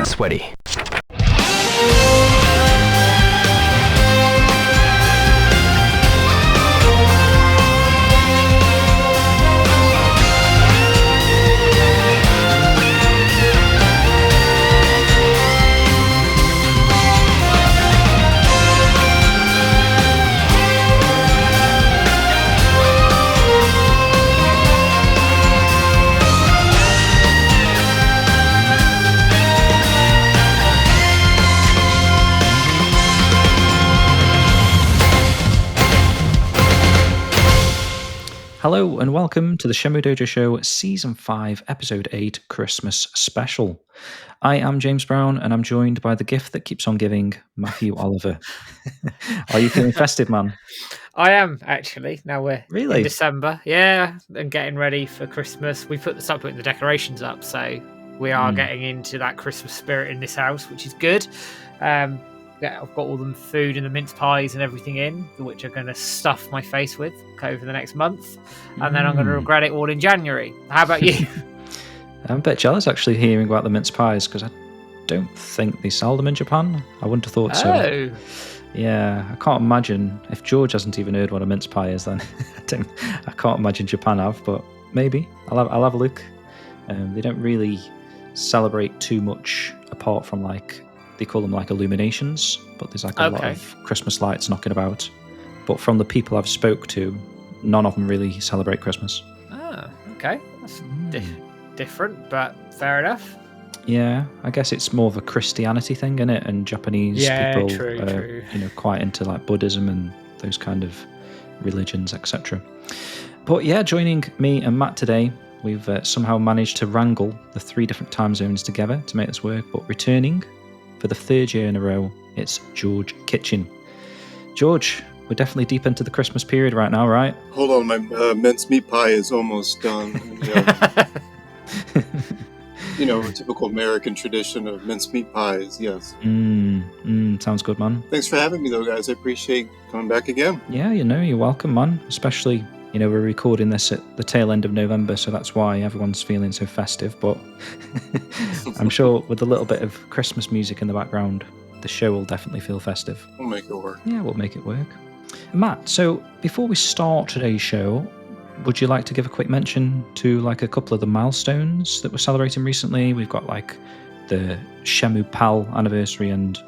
Sweaty. Hello and welcome to the Shenmue Dojo Show Season 5, Episode 8, Christmas Special. I am James Brown and I'm joined by the gift that keeps on giving, Matthew Oliver. Are you feeling festive, man? I am, actually. Now we're Really? in December. Yeah, and getting ready for Christmas. We start putting the decorations up, so we are getting into that Christmas spirit in this house, which is good. I've got all the food and the mince pies and everything in, which I'm going to stuff my face with over the next month, and then I'm going to regret it all in January. How about you? I'm a bit jealous actually hearing about the mince pies because I don't think they sell them in Japan. I wouldn't have thought so. Oh. Yeah, I can't imagine. If George hasn't even heard what a mince pie is, then I can't imagine Japan have, but maybe. I'll have a look. They don't really celebrate too much apart from they call them illuminations, but there's a lot of Christmas lights knocking about. But from the people I've spoke to, none of them really celebrate Christmas. Ah, okay. That's different, but fair enough. Yeah, I guess it's more of a Christianity thing, isn't it? And Japanese people true. Quite into Buddhism and those kind of religions, etc. But yeah, joining me and Matt today, we've somehow managed to wrangle the 3 different time zones together to make this work, but returning for the 3rd year in a row, it's George Kitchen. George, we're definitely deep into the Christmas period right now, right? Hold on, my mince meat pie is almost done. A typical American tradition of mince meat pies, yes. Sounds good, man. Thanks for having me, though, guys. I appreciate coming back again. Yeah, you're welcome, man. Especially, we're recording this at the tail end of November, so that's why everyone's feeling so festive. But I'm sure with a little bit of Christmas music in the background, the show will definitely feel festive. We'll make it work. Yeah, we'll make it work. Matt, so before we start today's show, would you like to give a quick mention to a couple of the milestones that we're celebrating recently? We've got the Shenmue PAL anniversary and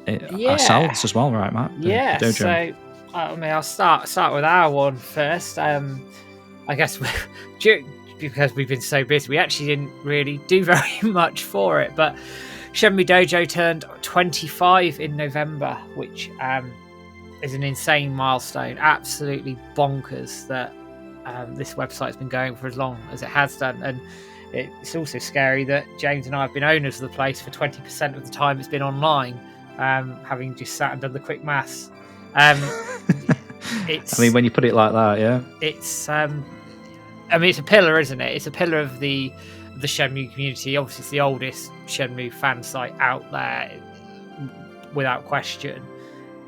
ourselves as well, right, Matt? Yeah, the dojo. So I'll start with our one first. I guess because we've been so busy, we actually didn't really do very much for it. But Shenmue Dojo turned 25 in November, which is an insane milestone. Absolutely bonkers that this website's been going for as long as it has done. And it's also scary that James and I have been owners of the place for 20% of the time it's been online, having just sat and done the quick maths. When you put it like that, yeah. It's it's a pillar, isn't it? It's a pillar of the Shenmue community. Obviously, it's the oldest Shenmue fan site out there, without question,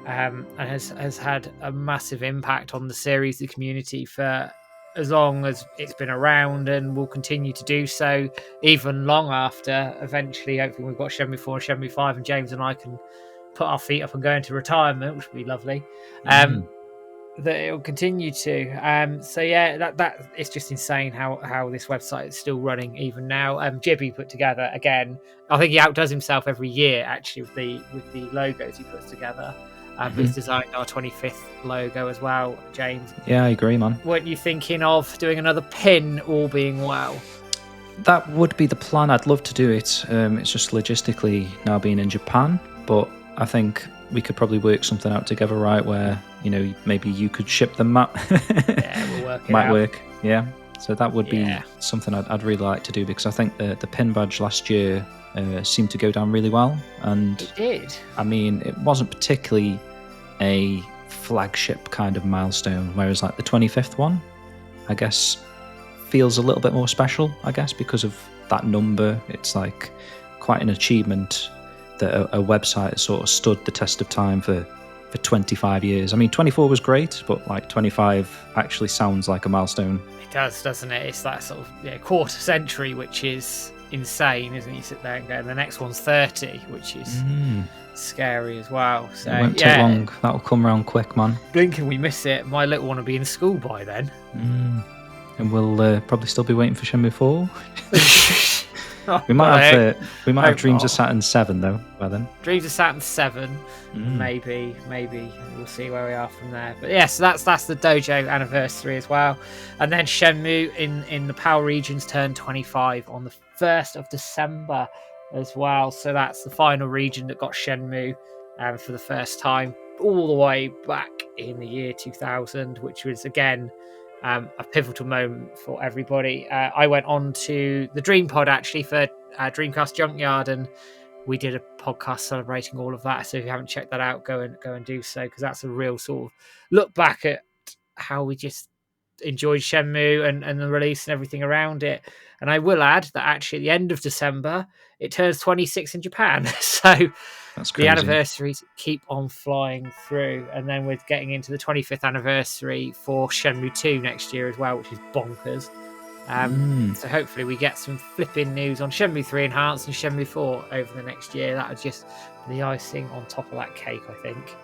and has had a massive impact on the series, the community, for as long as it's been around, and will continue to do so even long after. Eventually, hopefully, we've got Shenmue 4 and Shenmue 5, and James and I can put our feet up and go into retirement, which would be lovely. That it will continue to. So yeah, that it's just insane how this website is still running even now. Jibby put together again. I think he outdoes himself every year actually with the logos he puts together. He's designed our 25th logo as well, James. Yeah, I agree, man. Weren't you thinking of doing another pin, all being well? That would be the plan. I'd love to do it. It's just logistically now being in Japan, but I think we could probably work something out together, right? Where maybe you could ship them, Matt. Yeah, we'll work it Might out. work. Yeah. So that would be something I'd really like to do, because I think the pin badge last year seemed to go down really well, and it did. It wasn't particularly a flagship kind of milestone, whereas the 25th one, I guess, feels a little bit more special, I guess, because of that number. It's quite an achievement that a website has sort of stood the test of time for 25 years. 24 was great, but 25 actually sounds like a milestone. It does, doesn't it? It's that sort of quarter century, which is insane, isn't it? You sit there and go, and the next one's 30, which is scary as well. So it won't take long. That'll come round quick, man. Blinking, we miss it. My little one will be in school by then. And we'll probably still be waiting for Shenmue 4. We might have Dreams of Saturn 7 though by then. Dreams of Saturn 7, maybe. We'll see where we are from there. But yes, that's the dojo anniversary as well. And then Shenmue in the PAL regions turned 25 on the 1st of December as well. So that's the final region that got Shenmue for the first time, all the way back in the year 2000, which was again a pivotal moment for everybody. I went on to the Dream Pod actually for Dreamcast Junkyard, and we did a podcast celebrating all of that. So if you haven't checked that out, go and do so, because that's a real sort of look back at how we just enjoyed Shenmue and the release and everything around it. And I will add that actually at the end of December, it turns 26 in Japan. So that's crazy. The anniversaries keep on flying through. And then we're getting into the 25th anniversary for Shenmue 2 next year as well, which is bonkers. So hopefully we get some flipping news on Shenmue 3 Enhanced and Shenmue 4 over the next year. That would just be the icing on top of that cake, I think.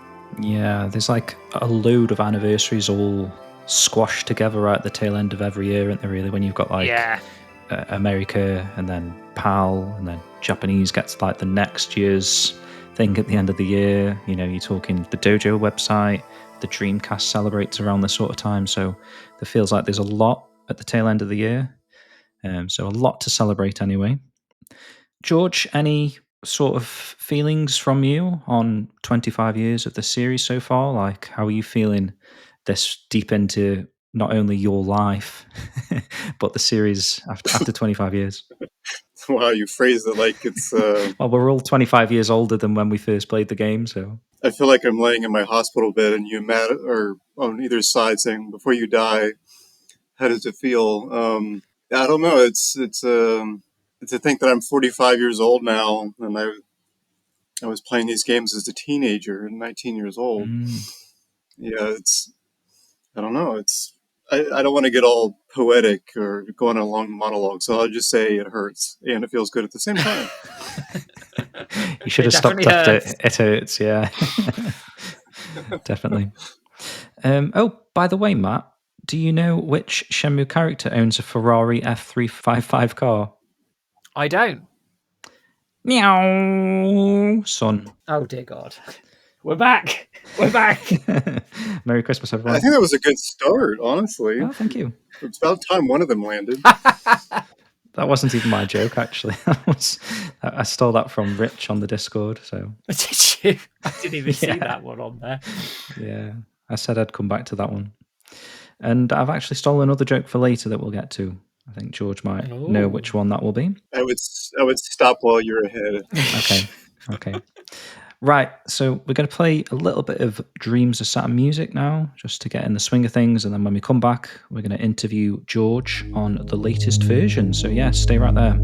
Yeah, there's like a load of anniversaries all squashed together right at the tail end of every year, aren't there, really? When you've got like America and then PAL and then Japanese gets like the next year's thing at the end of the year. You know, you're talking the Dojo website, the Dreamcast celebrates around this sort of time. So there feels like there's a lot at the tail end of the year. So a lot to celebrate anyway. George, any sort of feelings from you on 25 years of the series so far? Like, how are you feeling this deep into not only your life, but the series after 25 years? Wow, you phrased it like it's... Well, we're all 25 years older than when we first played the game, so... I feel like I'm laying in my hospital bed and you or on either side saying, before you die, how does it feel? I don't know. It's to think that I'm 45 years old now, and I was playing these games as a teenager and 19 years old. Yeah, I don't know. I don't want to get all poetic or go on a long monologue, so I'll just say it hurts and it feels good at the same time. You should have stopped after it hurts, yeah. Definitely. Oh, by the way, Matt, do you know which Shenmue character owns a Ferrari F355 car? I don't. Meow, son. Oh dear God. We're back. Merry Christmas, everyone. I think that was a good start, honestly. Oh, thank you. It's about time one of them landed. That wasn't even my joke, actually. I stole that from Rich on the Discord. So did you? I didn't even see that one on there. Yeah, I said I'd come back to that one. And I've actually stolen another joke for later that we'll get to. I think George might know which one that will be. I would stop while you're ahead. Okay. Right, so we're going to play a little bit of Dreams of Saturn music now, just to get in the swing of things, and then when we come back, we're going to interview George on the latest version. So yeah, stay right there.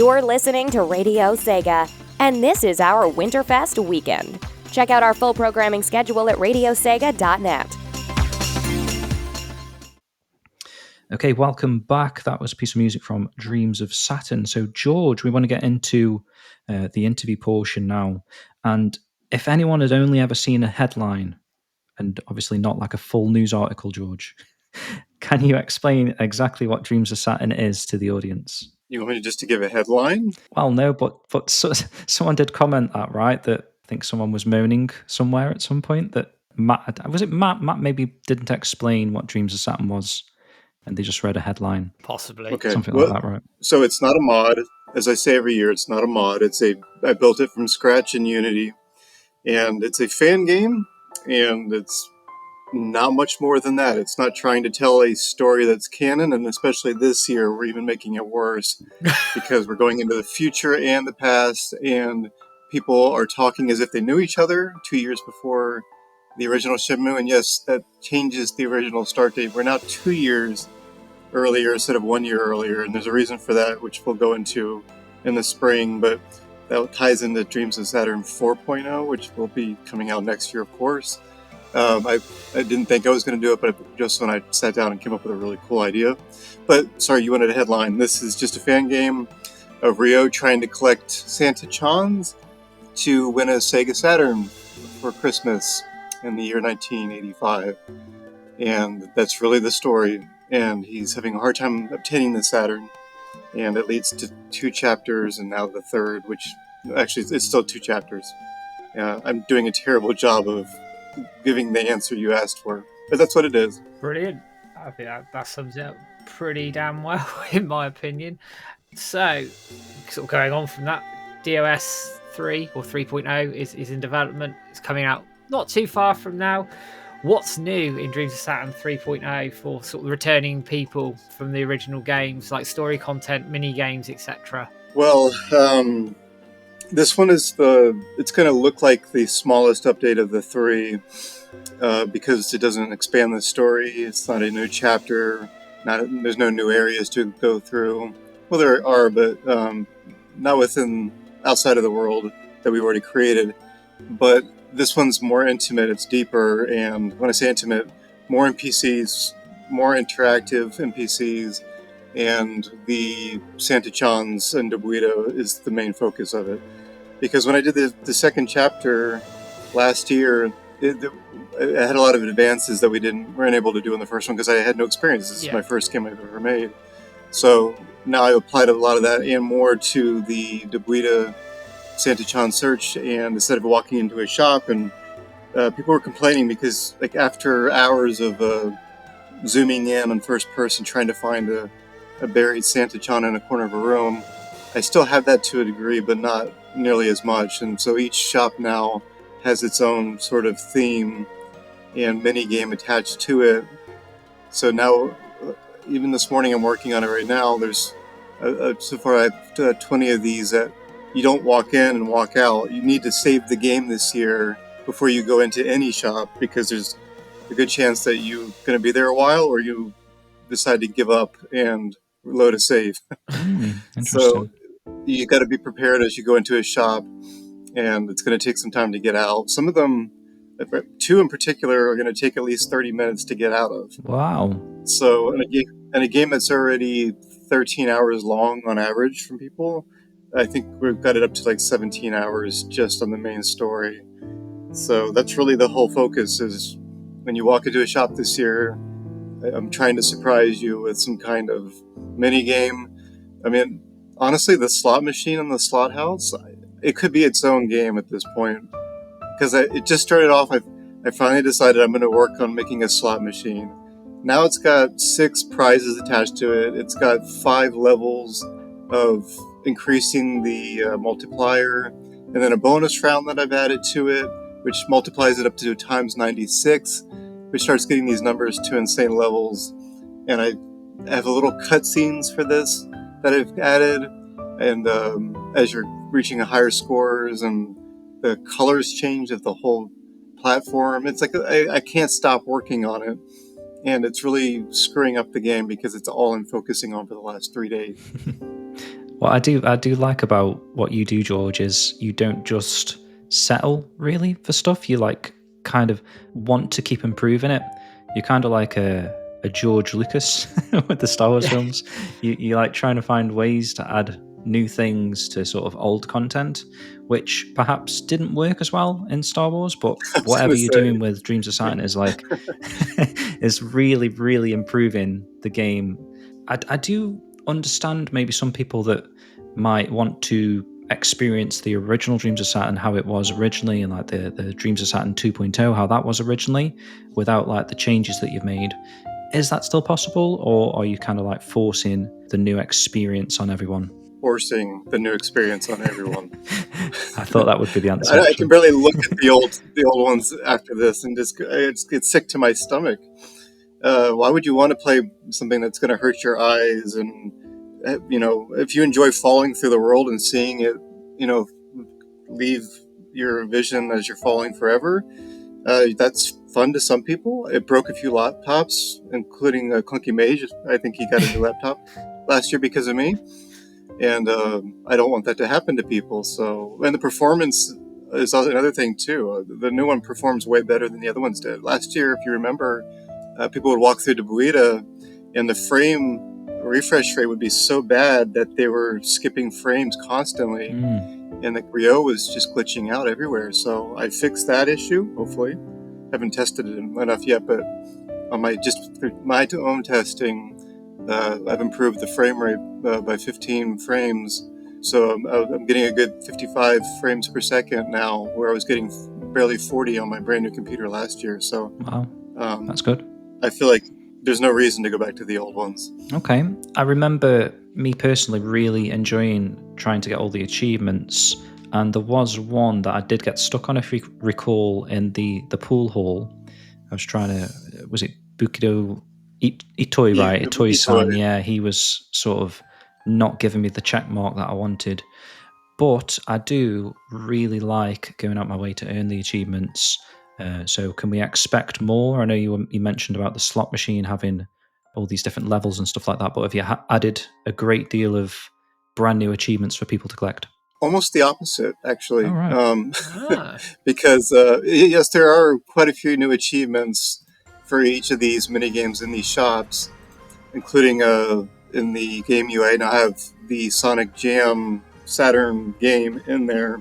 You're listening to Radio Sega, and this is our Winterfest weekend. Check out our full programming schedule at radiosega.net. Okay, welcome back. That was a piece of music from Dreams of Saturn. So, George, we want to get into the interview portion now. And if anyone had only ever seen a headline, and obviously not like a full news article, George, can you explain exactly what Dreams of Saturn is to the audience? You want me just to give a headline? Well, no, but someone did comment that, right? That I think someone was moaning somewhere at some point that Matt maybe didn't explain what Dreams of Saturn was, and they just read a headline. Possibly. Okay. Something like that, right? So it's not a mod. As I say every year, it's not a mod. I built it from scratch in Unity, and it's a fan game, and it's not much more than that. It's not trying to tell a story that's canon, and especially this year, we're even making it worse because we're going into the future and the past, and people are talking as if they knew each other 2 years before the original Shenmue, and yes, that changes the original start date. We're now 2 years earlier instead of 1 year earlier, and there's a reason for that, which we'll go into in the spring, but that ties into Dreams of Saturn 4.0, which will be coming out next year, of course. I didn't think I was going to do it, but just when I sat down and came up with a really cool idea. But, sorry, you wanted a headline. This is just a fan game of Ryo trying to collect Santa-chans to win a SEGA Saturn for Christmas in the year 1985. And that's really the story. And he's having a hard time obtaining the Saturn. And it leads to 2 chapters, and now the third, which actually it's still 2 chapters. I'm doing a terrible job of giving the answer you asked for, but that's what it is. Brilliant. I think that sums it up pretty damn well, in my opinion. So, sort of going on from that, DOS 3 or 3.0 is in development. It's coming out not too far from now. What's new in Dreams of Saturn 3.0 for sort of returning people from the original games, like story content, mini games, etc.? Well, this one is it's going to look like the smallest update of the 3 because it doesn't expand the story. It's not a new chapter. There's no new areas to go through. Well, there are, but not outside of the world that we've already created. But this one's more intimate. It's deeper, and when I say intimate, more NPCs, more interactive NPCs, and the Santa-chans and Debuito is the main focus of it. Because when I did the second chapter last year, it had a lot of advances that we weren't able to do in the first one because I had no experience. This is my first game I've ever made. So now I applied a lot of that and more to the Debuita Santa-chan search, and instead of walking into a shop, and people were complaining because like after hours of zooming in on first person trying to find a buried Santa-chan in a corner of a room, I still have that to a degree, but not nearly as much. And so each shop now has its own sort of theme and mini game attached to it. So now, even this morning, I'm working on it right now. There's so far I have 20 of these that you don't walk in and walk out. You need to save the game this year before you go into any shop, because there's a good chance that you're going to be there a while, or you decide to give up and load a save. Interesting. So you got to be prepared as you go into a shop, and it's going to take some time to get out. Some of them, 2 in particular, are going to take at least 30 minutes to get out of. Wow. So in a game that's already 13 hours long on average from people, I think we've got it up to like 17 hours just on the main story. So that's really the whole focus, is when you walk into a shop this year, I'm trying to surprise you with some kind of mini game. I mean, honestly, the slot machine in the slot house, it could be its own game at this point. Because it just started off, I finally decided I'm going to work on making a slot machine. Now it's got 6 prizes attached to it. It's got 5 levels of increasing the multiplier, and then a bonus round that I've added to it, which multiplies it up to times 96, which starts getting these numbers to insane levels. And I have a little cutscenes for this that I've added, and as you're reaching higher scores, and the colors change of the whole platform, it's like I can't stop working on it, and it's really screwing up the game because it's all I'm focusing on for the last 3 days. What I do like about what you do, George, is you don't just settle really for stuff. You like kind of want to keep improving it. You're kind of like a George Lucas with the Star Wars films. You like trying to find ways to add new things to sort of old content, which perhaps didn't work as well in Star Wars. But whatever you're doing with Dreams of Saturn is like is really, really improving the game. I do understand maybe some people that might want to experience the original Dreams of Saturn, how it was originally, and like the Dreams of Saturn 2.0, how that was originally, without like the changes that you've made. Is that still possible, or are you kind of like forcing the new experience on everyone? Forcing the new experience on everyone. I thought that would be the answer. I can barely look at the old ones after this and just get sick to my stomach. Why would you want to play something that's going to hurt your eyes? And if you enjoy falling through the world and seeing it, leave your vision as you're falling forever, that's fun to some people. It broke a few laptops, including Clunky Mage. I think he got a new laptop last year because of me. And I don't want that to happen to people. And the performance is another thing too. The new one performs way better than the other ones did. Last year, if you remember, people would walk through Debuita, and the frame refresh rate would be so bad that they were skipping frames constantly, and the Rio was just glitching out everywhere. So I fixed that issue. Hopefully, haven't tested it enough yet, but on my own testing, I've improved the frame rate by 15 frames. So I'm getting a good 55 frames per second now, where I was getting barely 40 on my brand new computer last year. So wow, that's good. I feel like there's no reason to go back to the old ones. Okay. I remember me personally really enjoying trying to get all the achievements, and there was one that I did get stuck on, if you recall, in the pool hall. I was trying to, was it Bukido Itoi, right? Itoi-san, yeah, he was sort of not giving me the check mark that I wanted. But I do really like going out my way to earn the achievements. So can we expect more? I know you mentioned about the slot machine having all these different levels and stuff like that, but have you added a great deal of brand new achievements for people to collect? Almost the opposite, actually. Oh, right. Because, yes, there are quite a few new achievements for each of these mini games in these shops, including in the game UI. Now I have the Sonic Jam Saturn game in there,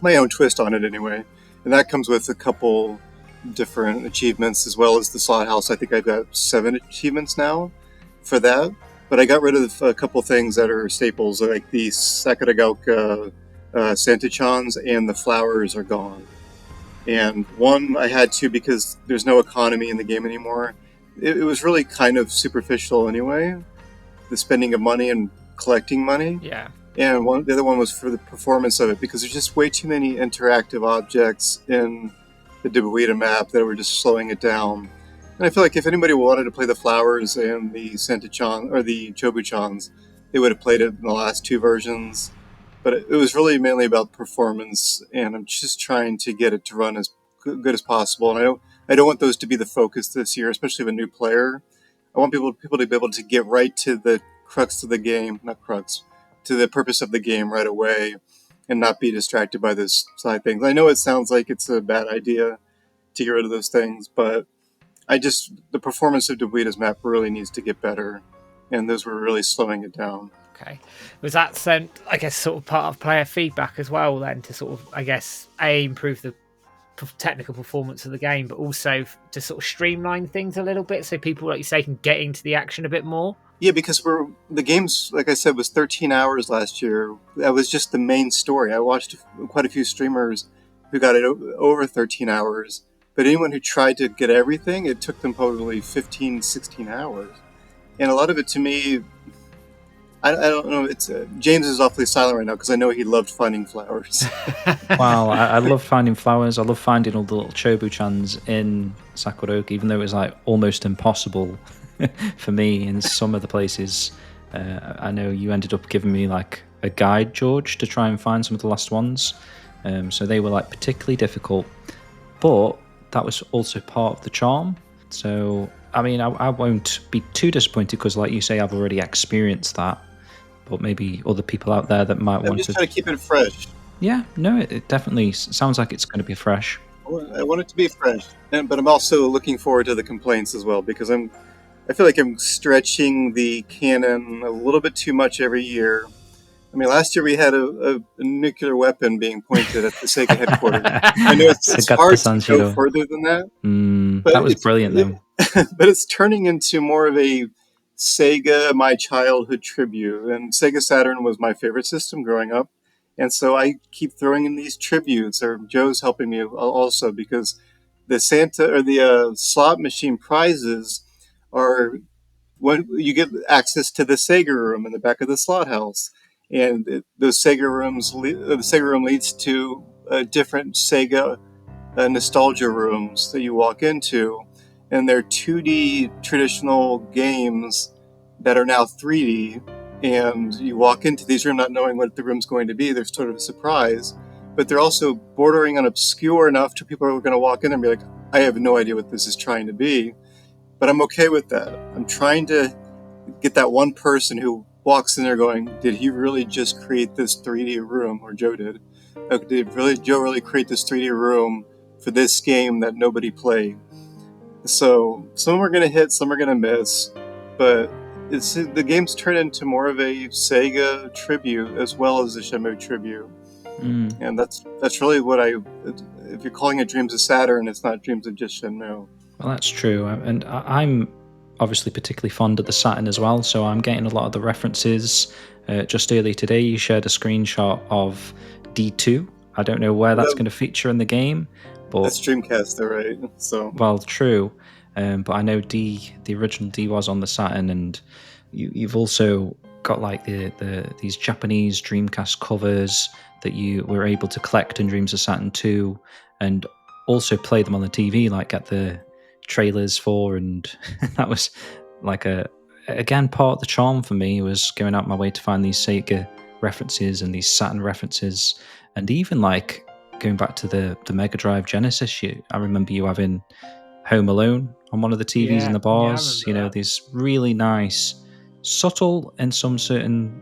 my own twist on it anyway. And that comes with a couple different achievements, as well as the slot house. I think I've got 7 achievements now for that. But I got rid of a couple things that are staples, like the Sakuragaoka Santa-chans, and the flowers are gone. And one I had to because there's no economy in the game anymore. It was really kind of superficial anyway, the spending of money and collecting money. Yeah. And the other one was for the performance of it, because there's just way too many interactive objects in the Debuita map that were just slowing it down. And I feel like if anybody wanted to play the flowers and the Santa-chan or the Chobu-chans, they would have played it in the last 2 versions. But it was really mainly about performance, and I'm just trying to get it to run as good as possible. And I don't want those to be the focus this year, especially with a new player. I want people to be able to get right to the crux of the game, to the purpose of the game right away, and not be distracted by those side things. I know it sounds like it's a bad idea to get rid of those things, but the performance of Debuita's map really needs to get better, and those were really slowing it down. Okay. Was that sent, I guess, sort of part of player feedback as well then, to sort of, I guess, improve the technical performance of the game, but also to sort of streamline things a little bit so people, like you say, can get into the action a bit more? Yeah, because the game's, like I said, was 13 hours last year. That was just the main story. I watched quite a few streamers who got it over 13 hours, but anyone who tried to get everything, it took them probably 15, 16 hours. And a lot of it, to me, I don't know, James is awfully silent right now because I know he loved finding flowers. Wow, I love finding flowers. I love finding all the little Chobu-chans in Sakuragaoka, even though it was like almost impossible for me in some of the places. I know you ended up giving me like a guide, George, to try and find some of the last ones. So they were like particularly difficult, but that was also part of the charm. So I mean, I won't be too disappointed because, like you say, I've already experienced that. but maybe other people out there that might I'm want just to. trying to keep it fresh. Yeah, no, it definitely sounds like it's going to be fresh. I want it to be fresh, but I'm also looking forward to the complaints as well, because I feel like I'm stretching the canon a little bit too much every year. I mean, last year we had a nuclear weapon being pointed at the Sega headquarters. I know it's hard to go further than that. But that was brilliant, though. But it's turning into more of a Sega my childhood tribute, and Sega Saturn was my favorite system growing up, and so I keep throwing in these tributes. Or Joe's helping me also, because the Santa or the slot machine prizes are when you get access to the Sega room in the back of the slot house, and those Sega rooms, the Sega room leads to different Sega nostalgia rooms that you walk into, and they're 2D traditional games that are now 3D. And you walk into these rooms not knowing what the room's going to be. They're sort of a surprise, but they're also bordering on obscure enough to people who are going to walk in and be like, I have no idea what this is trying to be. But I'm okay with that. I'm trying to get that one person who walks in there going, did he really just create this 3D room? Or Joe did. Did Joe really create this 3D room for this game that nobody played? So some are going to hit, some are going to miss. But the game's turned into more of a Sega tribute as well as a Shenmue tribute. And that's really what if you're calling it Dreams of Saturn, it's not Dreams of just Shenmue. Well, that's true. And I'm obviously particularly fond of the Saturn as well, so I'm getting a lot of the references. Just earlier today, you shared a screenshot of D2. I don't know where that's going to feature in the game, but that's Dreamcast, though, right? So well, true. But I know the original D was on the Saturn, and you've also got like these Japanese Dreamcast covers that you were able to collect in Dreams of Saturn 2, and also play them on the TV, like get the trailers for, and that was like again part of the charm for me, was going out my way to find these Sega references and these Saturn references, and even like going back to the Mega Drive Genesis. I remember you having Home Alone on one of the TVs in the bars. These really nice, subtle in some certain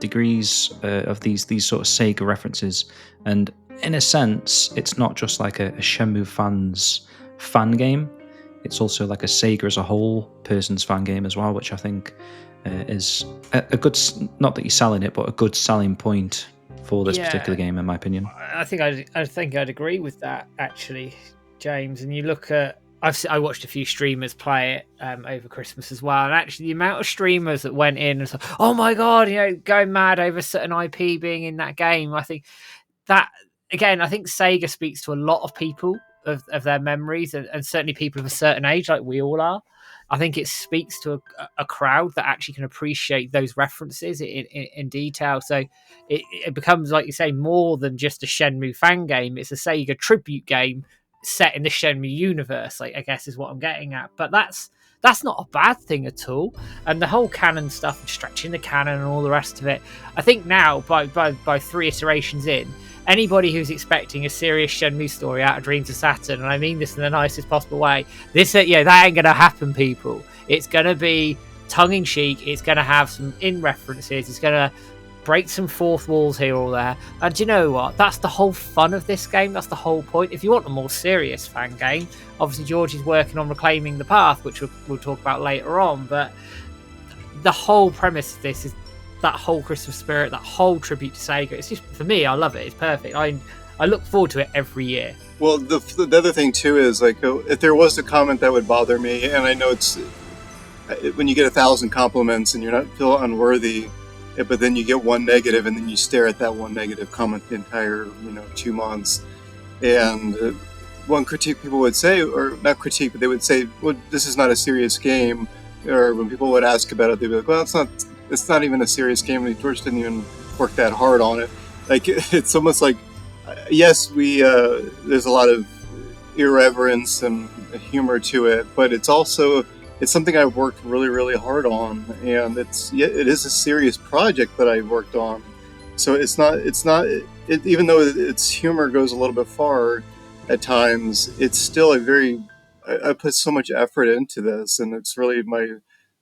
degrees of these sort of Sega references. And in a sense, it's not just like a Shenmue fans fan game. It's also like a Sega as a whole person's fan game as well, which I think is a good, not that you're selling it, but a good selling point for this particular game, in my opinion. I think I'd agree with that, actually, James. And you look at, I watched a few streamers play it over Christmas as well, and actually the amount of streamers that went in and said, "Oh my god, going mad over certain IP being in that game." I think that, again, I think Sega speaks to a lot of people of their memories, and certainly people of a certain age, like we all are. I think it speaks to a crowd that actually can appreciate those references in detail. So it becomes, like you say, more than just a Shenmue fan game. It's a Sega tribute game set in the Shenmue universe, like, I guess is what I'm getting at. But that's not a bad thing at all. And the whole canon stuff and stretching the canon and all the rest of it, I think now by 3 iterations in, anybody who's expecting a serious Shenmue story out of Dreams of Saturn, and I mean this in the nicest possible way, that ain't gonna happen, people. It's gonna be tongue-in-cheek, it's gonna have some in-references, it's gonna break some fourth walls here or there. And do you know what? That's the whole fun of this game. That's the whole point. If you want a more serious fan game, obviously George is working on Reclaiming the Path, which we'll talk about later on. But the whole premise of this is that whole Christmas spirit, that whole tribute to Sega. It's just, for me, I love it. It's perfect. I look forward to it every year. Well, the other thing too is, like, if there was a comment that would bother me, and I know it's when you get 1,000 compliments and you're not feel unworthy, but then you get one negative, and then you stare at that one negative comment the entire 2 months. And one critique people would say, or not critique, but they would say, well, this is not a serious game. Or when people would ask about it, they'd be like, well, it's not even a serious game. George didn't even work that hard on it. Like, it's almost like, yes, there's a lot of irreverence and humor to it, but it's something I've worked really, really hard on, and it is a serious project that I worked on. So it's not even though its humor goes a little bit far at times, it's still I put so much effort into this, and it's really my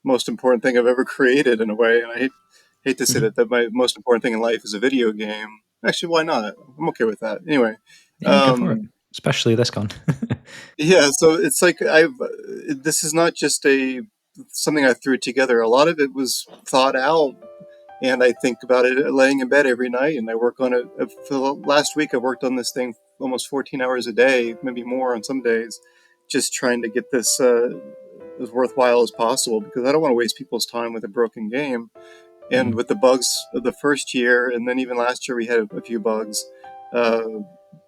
most important thing I've ever created in a way. And I hate hate to say that my most important thing in life is a video game. Actually, why not? I'm okay with that. Anyway, Yeah, go for it. Especially this con. yeah. So it's like this is not just something I threw together. A lot of it was thought out, and I think about it laying in bed every night, and I work on it. For the last week, I worked on this thing almost 14 hours a day, maybe more on some days, just trying to get this as worthwhile as possible, because I don't want to waste people's time with a broken game. And with the bugs of the first year, and then even last year we had a few bugs.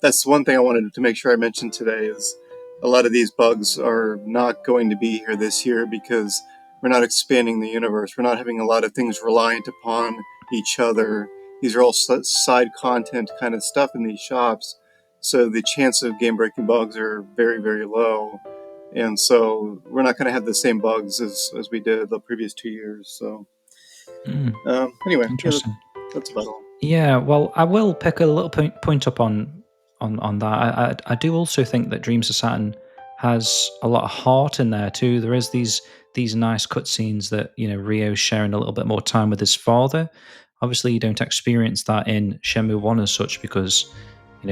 That's one thing I wanted to make sure I mentioned today is a lot of these bugs are not going to be here this year because we're not expanding the universe. We're not having a lot of things reliant upon each other. These are all side content kind of stuff in these shops. So the chance of game-breaking bugs are very, very low. And so we're not going to have the same bugs as we did the previous 2 years. So anyway, Interesting. that's about all. Yeah, well, I will pick a little point up on that. I do also think that Dreams of Saturn has a lot of heart in there too. There is these nice cutscenes that Ryo's sharing a little bit more time with his father. Obviously, you don't experience that in Shenmue 1 as such because,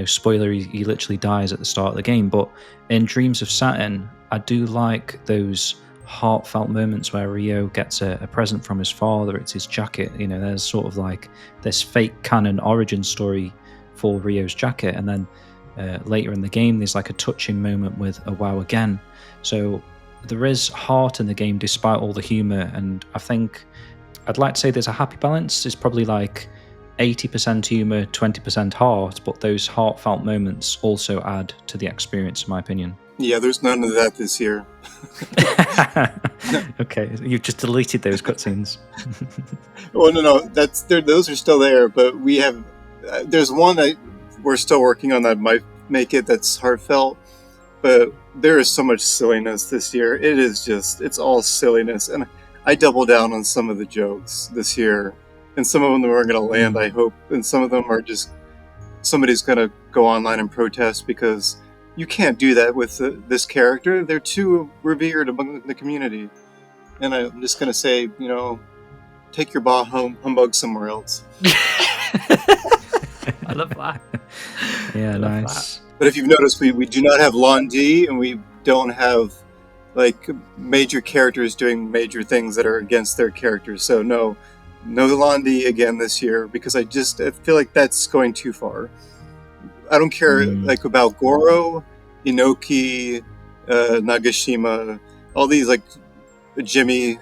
spoiler, he literally dies at the start of the game. But in Dreams of Saturn, I do like those heartfelt moments where Ryo gets a present from his father. It's his jacket. There's sort of like this fake canon origin story for Ryo's jacket, and then later in the game there's like a touching moment with a wow again. So there is heart in the game despite all the humor, and I think I'd like to say there's a happy balance. It's probably like 80% humor, 20% heart, but those heartfelt moments also add to the experience, in my opinion. Yeah, there's none of that this year. Okay, you've just deleted those cutscenes. Well, no, those are still there, but we have. There's one that we're still working on that might make it that's heartfelt, but there is so much silliness this year. It's all silliness, and I double down on some of the jokes this year, and some of them are going to land, I hope, and some of them are just somebody's going to go online and protest because you can't do that with this character. They're too revered among the community. And I'm just going to say, take your bah humbug somewhere else. I love that. Yeah, nice. But if you've noticed, we do not have Lon D, and we don't have like major characters doing major things that are against their characters. So no Lon D again this year, because I feel like that's going too far. I don't care like about Goro, Inoki, Nagashima, all these like Jimmy.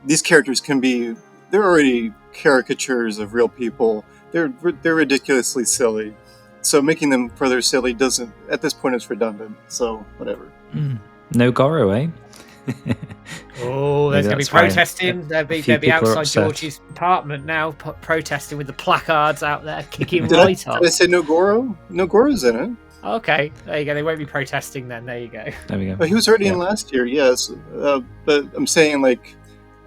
These characters they're already caricatures of real people. They're ridiculously silly. So making them further silly doesn't, at this point, it's redundant. So whatever. No Goro, eh? Oh, there's going to be protesting. They'll be outside George's apartment now, protesting with the placards out there, kicking right off. Did I say no Goro? No Goro's in it. Okay, there you go. They won't be protesting then. There you go. There we go. But he was already in last year, yes. But I'm saying, like,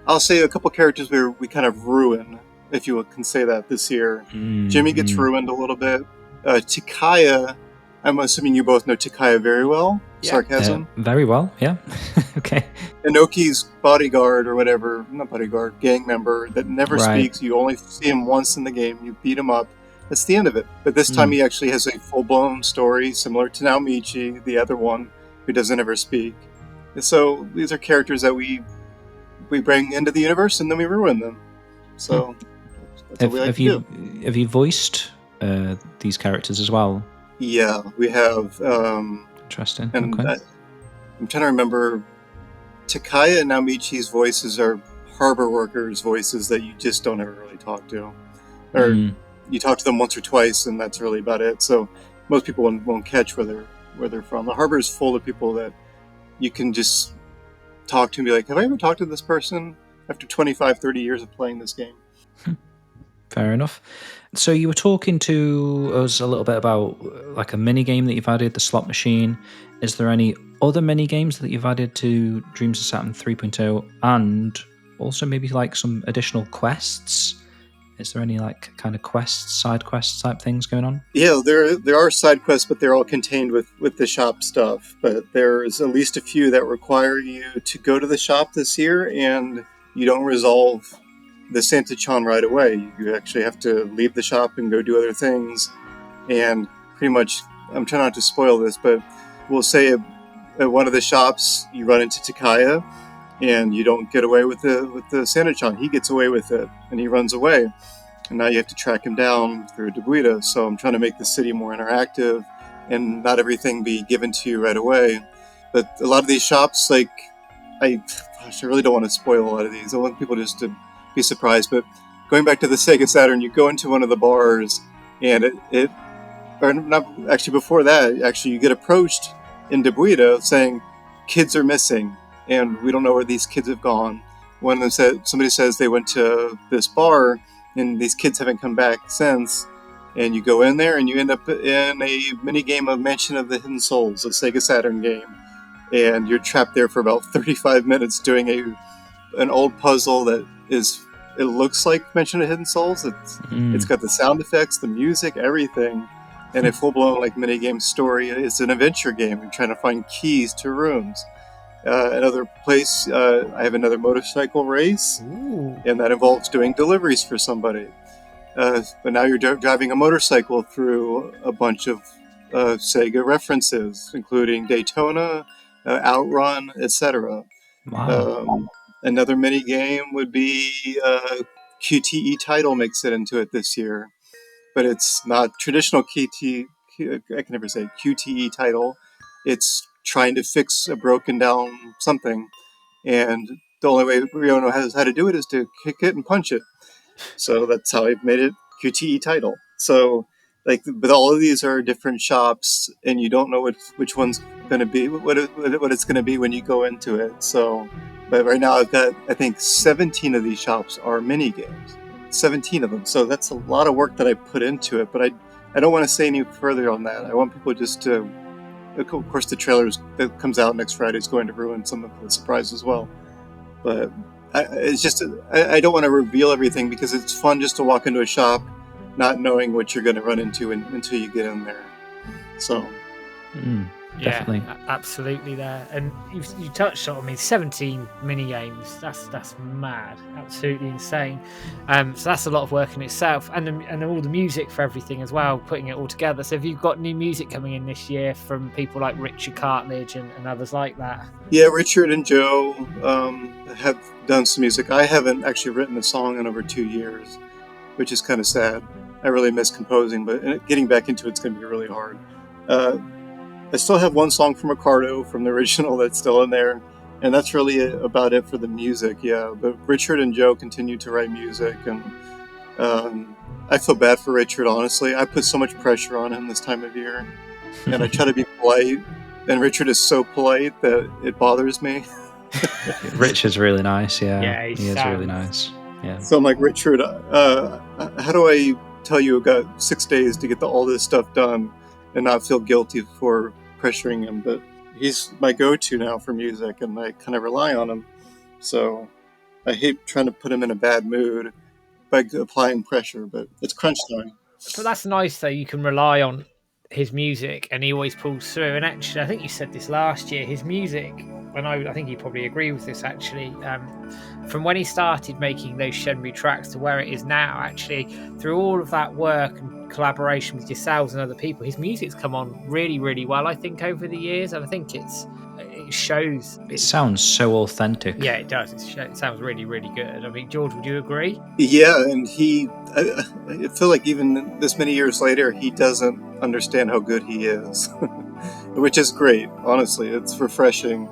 I'll say a couple characters where we kind of ruin, if you can say that, this year. Jimmy gets ruined a little bit. Takaya, I'm assuming you both know Takaya very well. Yeah. Sarcasm. Very well, yeah. Okay. Inoki's bodyguard or whatever, not bodyguard, gang member that never speaks. You only see him once in the game. You beat him up. That's the end of it. But this time he actually has a full-blown story, similar to Naomichi, the other one, who doesn't ever speak. And so these are characters that we bring into the universe and then we ruin them. So that's what we like to do. Have you voiced these characters as well? Yeah, we have. Interesting. And okay. I'm trying to remember. Takaya and Naomichi's voices are harbor workers' voices that you just don't ever really talk to, or you talk to them once or twice, and that's really about it. So most people won't catch where they're from. The harbor is full of people that you can just talk to and be like, "Have I ever talked to this person?" After 25, 30 years of playing this game. Fair enough. So you were talking to us a little bit about like a mini game that you've added, the slot machine. Is there any other mini games that you've added to Dreams of Saturn 3.0, and also maybe like some additional quests? Is there any like kind of quests, side quests type things going on? Yeah, there are side quests, but they're all contained with the shop stuff. But there's at least a few that require you to go to the shop this year, and you don't resolve the Santa-chan right away. You actually have to leave the shop and go do other things. And pretty much, I'm trying not to spoil this, but we'll say at one of the shops, you run into Takaya, and you don't get away with the Santa-chan. He gets away with it, and he runs away. And now you have to track him down through Debuita. So I'm trying to make the city more interactive and not everything be given to you right away. But a lot of these shops, like, I really don't want to spoil a lot of these. I want people just to be surprised. But going back to the Sega Saturn, you go into one of the bars, and or not actually before that, actually you get approached in Debuita saying, kids are missing, and we don't know where these kids have gone. One of them said, somebody says they went to this bar, and these kids haven't come back since. And you go in there, and you end up in a mini game of Mansion of the Hidden Souls, a Sega Saturn game. And you're trapped there for about 35 minutes doing an old puzzle that it looks like Mansion of the Hidden Souls. It's got the sound effects, the music, everything, and a full-blown like mini game story. It's an adventure game. You're trying to find keys to rooms. Another place, I have another motorcycle race, and that involves doing deliveries for somebody. But now you're driving a motorcycle through a bunch of Sega references, including Daytona, Outrun, etc. Wow. Another mini game would be QTE Title makes it into it this year, but it's not traditional QTE. I can never say QTE Title. It's trying to fix a broken down something, and the only way Ryo knows how to do it is to kick it and punch it. So that's how I've made it QTE Title. So, but all of these are different shops, and you don't know which one's going to be, what it's going to be when you go into it. So, but right now I've got, I think 17 of these shops are mini games. 17 of them. So that's a lot of work that I put into it, but I don't want to say any further on that. I want people just to, of course, the trailer that comes out next Friday is going to ruin some of the surprise as well. But it's just, I don't want to reveal everything because it's fun just to walk into a shop not knowing what you're going to run into until you get in there. So, definitely. Yeah, absolutely there. And you touched on 17 mini games. That's mad, absolutely insane. So that's a lot of work in itself, and all the music for everything as well, putting it all together. So have you got new music coming in this year from people like Richard Cartlidge and others like that? Yeah, Richard and Joe have done some music. I haven't actually written a song in over 2 years, which is kind of sad. I really miss composing, but getting back into it's going to be really hard. I still have one song from Ricardo from the original that's still in there, and that's really about it for the music, yeah. But Richard and Joe continue to write music, and I feel bad for Richard, honestly. I put so much pressure on him this time of year, and I try to be polite, and Richard is so polite that it bothers me. Richard's really nice, yeah. Yeah, he is really nice. Yeah. So I'm like, Richard, how do I tell you I've got 6 days to get all this stuff done and not feel guilty for pressuring him? But he's my go-to now for music, and I kind of rely on him. So I hate trying to put him in a bad mood by applying pressure, but it's crunch time. But that's nice though. You can rely on his music, and he always pulls through. And actually, I think you said this last year. His music, and I think you probably agree with this. Actually, from when he started making those Shenmue tracks to where it is now, actually, through all of that work and collaboration with yourselves and other people, his music's come on really, really well. I think over the years, and I think it shows. It sounds so authentic. Yeah, it does. It sounds really, really good. I mean, George, would you agree? Yeah, and I feel like even this many years later, he doesn't understand how good he is, which is great. Honestly, it's refreshing.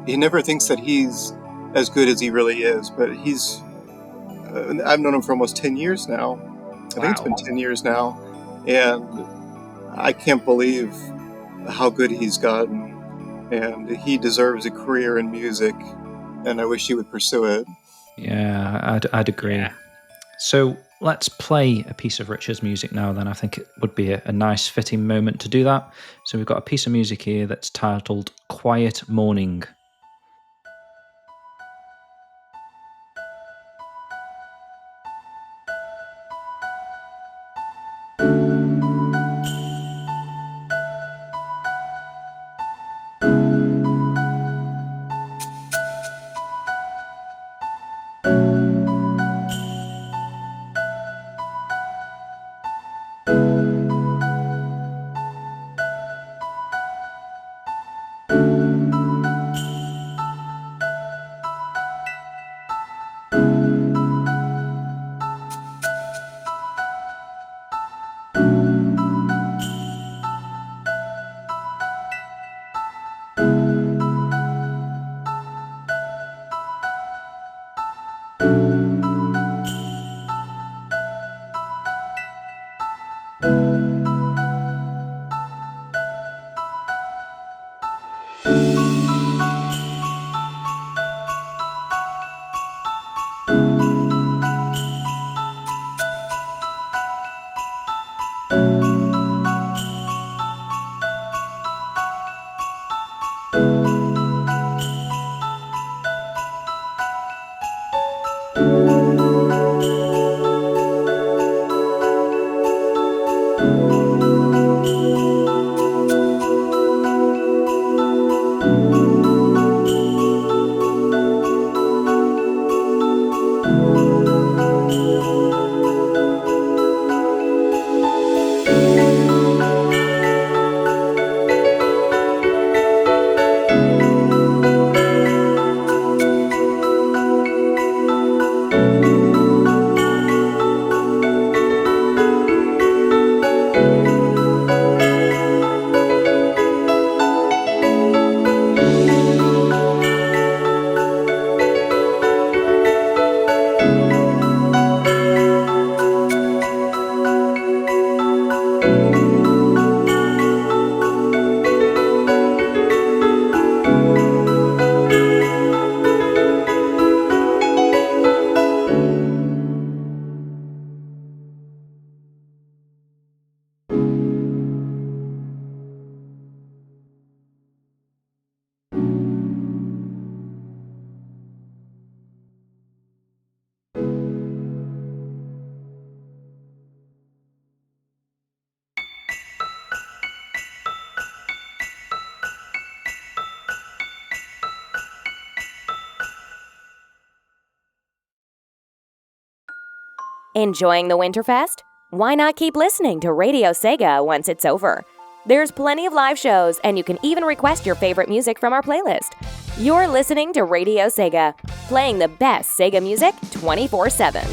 He never thinks that he's as good as he really is, but I've known him for almost 10 years now. I think it's been 10 years now, and I can't believe how good he's gotten, and he deserves a career in music, and I wish he would pursue it. Yeah, I'd agree. Yeah. So let's play a piece of Richard's music now then. I think it would be a nice fitting moment to do that. So we've got a piece of music here that's titled Quiet Morning. Enjoying the Winterfest? Why not keep listening to Radio Sega once it's over? There's plenty of live shows, and you can even request your favorite music from our playlist. You're listening to Radio Sega, playing the best Sega music 24/7.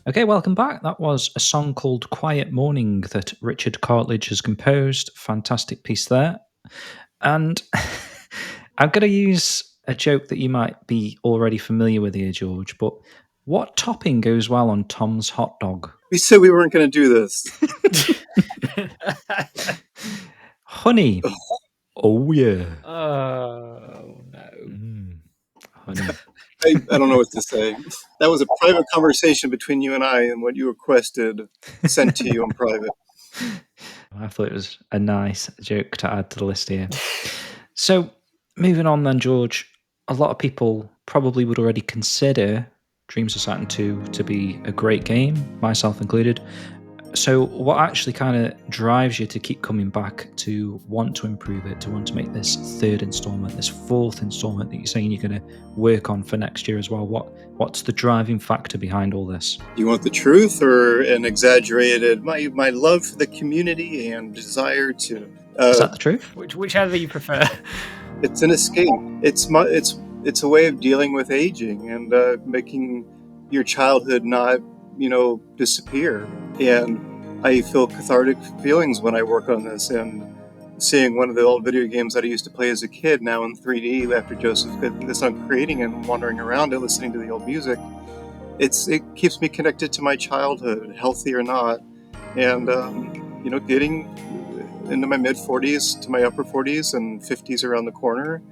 Okay, welcome back. That was a song called Quiet Morning that Richard Cartlidge has composed. Fantastic piece there. And I'm going to use a joke that you might be already familiar with here, George, but what topping goes well on Tom's hot dog? We said we weren't going to do this. Honey. Oh, yeah. Oh, no. Honey. I don't know what to say. That was a private conversation between you and I, and what you requested sent to you in private. I thought it was a nice joke to add to the list here. So, moving on then, George, a lot of people probably would already consider Dreams of Saturn 2 to be a great game, myself included. So what actually kind of drives you to keep coming back, to want to improve it, to want to make this third installment, this fourth installment that you're saying you're going to work on for next year as well? What's the driving factor behind all this? You want the truth or an exaggerated, my love for the community and desire to... Is that the truth? Whichever you prefer. It's an escape. It's a way of dealing with aging and making your childhood not, disappear. And I feel cathartic feelings when I work on this, and seeing one of the old video games that I used to play as a kid now in 3D after Joseph did this on creating and wandering around and listening to the old music. It keeps me connected to my childhood, healthy or not. And, getting into my mid-40s to my upper 40s and 50s around the corner,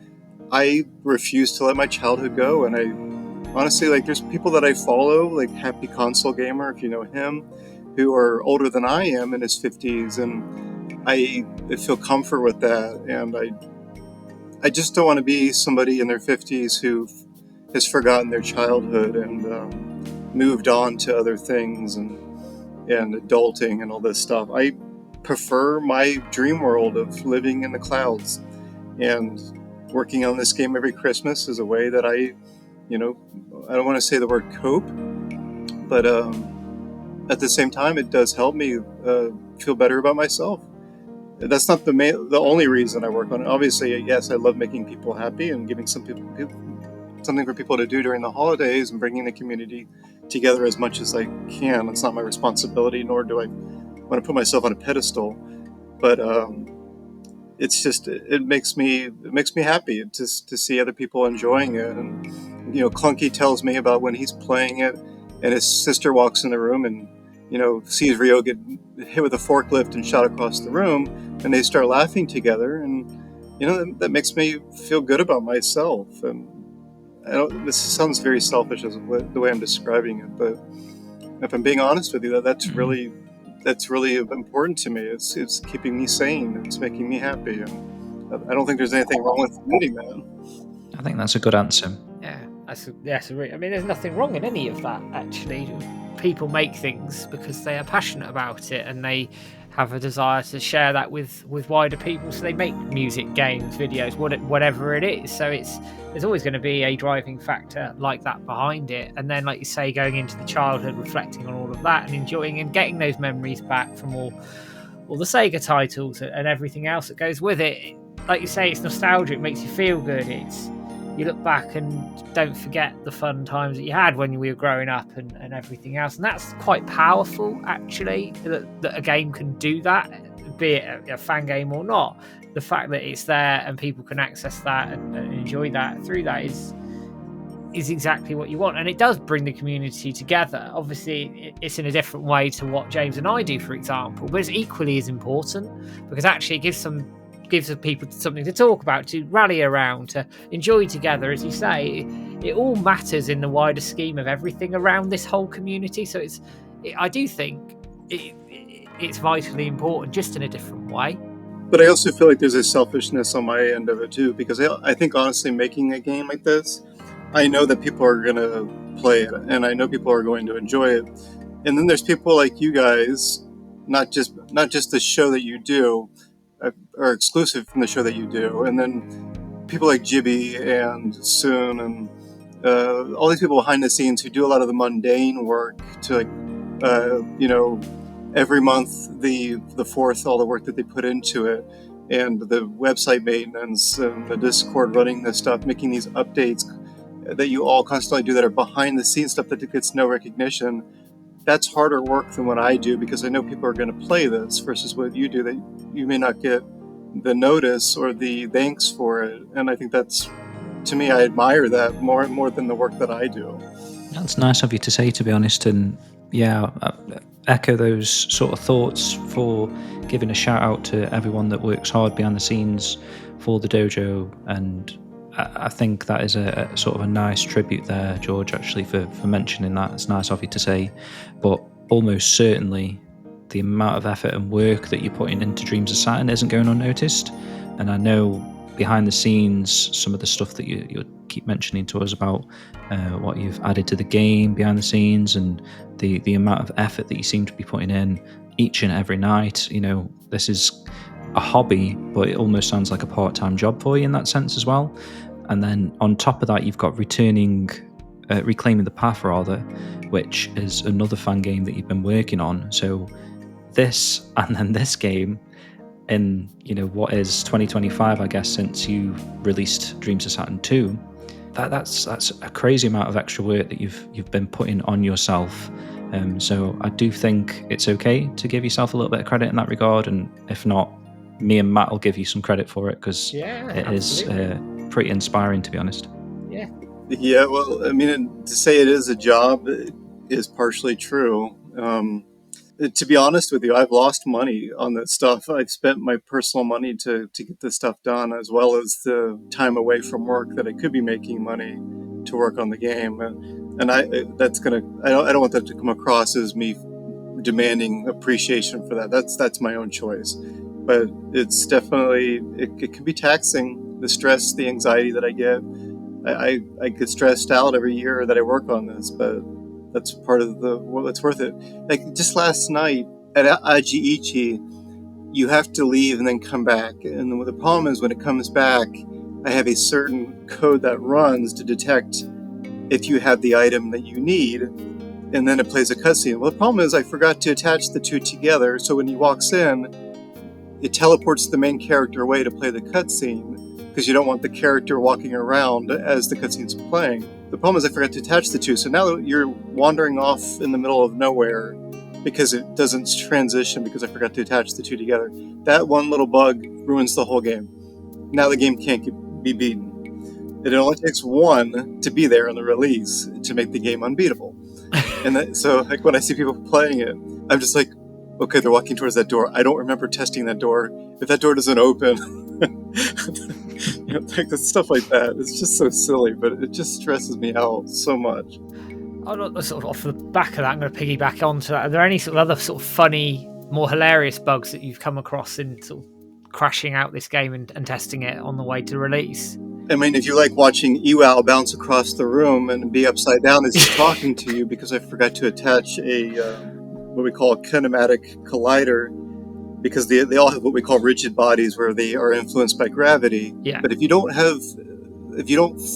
I refuse to let my childhood go. And I honestly, there's people that I follow, like Happy Console Gamer, if you know him, who are older than I am in his 50s, and I feel comfort with that. And I just don't want to be somebody in their 50s who has forgotten their childhood and moved on to other things and adulting and all this stuff. I prefer my dream world of living in the clouds, and working on this game every Christmas is a way that I don't want to say the word cope, but at the same time, it does help me feel better about myself. That's not the only reason I work on it. Obviously, yes, I love making people happy and giving something for people to do during the holidays and bringing the community together as much as I can. It's not my responsibility, nor do I want to put myself on a pedestal. But it's just it makes me happy to see other people enjoying it. And Clunky tells me about when he's playing it, and his sister walks in the room and sees Rio get hit with a forklift and shot across the room, and they start laughing together, and that makes me feel good about myself. And this sounds very selfish as the way I'm describing it, but if I'm being honest with you, that's really important to me. It's keeping me sane. It's making me happy, and I don't think there's anything wrong with admitting that. I think that's a good answer. Yeah, I mean, there's nothing wrong in any of that, actually. People make things because they are passionate about it, and they have a desire to share that with wider people, so they make music, games, videos, whatever it is. So there's always going to be a driving factor like that behind it. And then, like you say, going into the childhood, reflecting on all of that and enjoying and getting those memories back from all the Sega titles and everything else that goes with it. Like you say, it's nostalgic, it makes you feel good. You look back and don't forget the fun times that you had when we were growing up and everything else. And that's quite powerful, actually, that a game can do that, be it a fan game or not. The fact that it's there and people can access that and enjoy that through that is exactly what you want. And it does bring the community together. Obviously, it's in a different way to what James and I do, for example, but it's equally as important, because actually it gives the people something to talk about, to rally around, to enjoy together. As you say, it all matters in the wider scheme of everything around this whole community. So I do think it's vitally important, just in a different way. But I also feel like there's a selfishness on my end of it too, because I think honestly, making a game like this, I know that people are going to play it, and I know people are going to enjoy it. And then there's people like you guys, not just the show that you do, are exclusive from the show that you do, and then people like Jibby and Soon all these people behind the scenes who do a lot of the mundane work to, like, every month, the 4th, all the work that they put into it, and the website maintenance and the Discord running this stuff, making these updates that you all constantly do that are behind the scenes stuff that gets no recognition. That's harder work than what I do, because I know people are going to play this versus what you do, that you may not get the notice or the thanks for it. And I think that's, to me, I admire that more than the work that I do. That's nice of you to say, to be honest. And yeah, I echo those sort of thoughts for giving a shout out to everyone that works hard behind the scenes for the dojo. And I think that is a sort of a nice tribute there, George, actually, for mentioning that. It's nice of you to say. But almost certainly the amount of effort and work that you're putting into Dreams of Saturn isn't going unnoticed. And I know behind the scenes, some of the stuff that you keep mentioning to us about what you've added to the game behind the scenes, and the amount of effort that you seem to be putting in each and every night. This is a hobby, but it almost sounds like a part-time job for you in that sense as well. And then on top of that, you've got Reclaiming the Path, rather, which is another fan game that you've been working on. So this and then this game in what is 2025, I guess, since you released Dreams of Saturn 2, that's a crazy amount of extra work that you've been putting on yourself. So I do think it's okay to give yourself a little bit of credit in that regard, and if not, me and Matt will give you some credit for it, because it is pretty inspiring, to be honest. Yeah, well, I mean, to say it is a job is partially true. To be honest with you, I've lost money on this stuff. I've spent my personal money to get this stuff done, as well as the time away from work that I could be making money to work on the game. And I don't want that to come across as me demanding appreciation for that. That's my own choice. But it's definitely, it can be taxing, the stress, the anxiety that I get. I get stressed out every year that I work on this, but that's part of it's worth it. Like just last night at Ajiichi, you have to leave and then come back. And the problem is, when it comes back, I have a certain code that runs to detect if you have the item that you need, and then it plays a cutscene. Well, the problem is I forgot to attach the two together, so when he walks in, it teleports the main character away to play the cutscene, because you don't want the character walking around as the cutscene's playing. The problem is I forgot to attach the two, so now you're wandering off in the middle of nowhere because it doesn't transition because I forgot to attach the two together. That one little bug ruins the whole game. Now the game can't be beaten. It only takes one to be there on the release to make the game unbeatable. And so, like, when I see people playing it, I'm just like, okay, they're walking towards that door. I don't remember testing that door. If that door doesn't open, like stuff like that. It's just so silly, but it just stresses me out so much. Sort of off the back of that, I'm going to piggyback onto that. Are there any sort of other sort of funny, more hilarious bugs that you've come across in sort of crashing out this game and testing it on the way to release? I mean, if you like watching Ewell bounce across the room and be upside down as he's talking to you because I forgot to attach what we call a kinematic collider, because they all have what we call rigid bodies where they are influenced by gravity. Yeah. But if you don't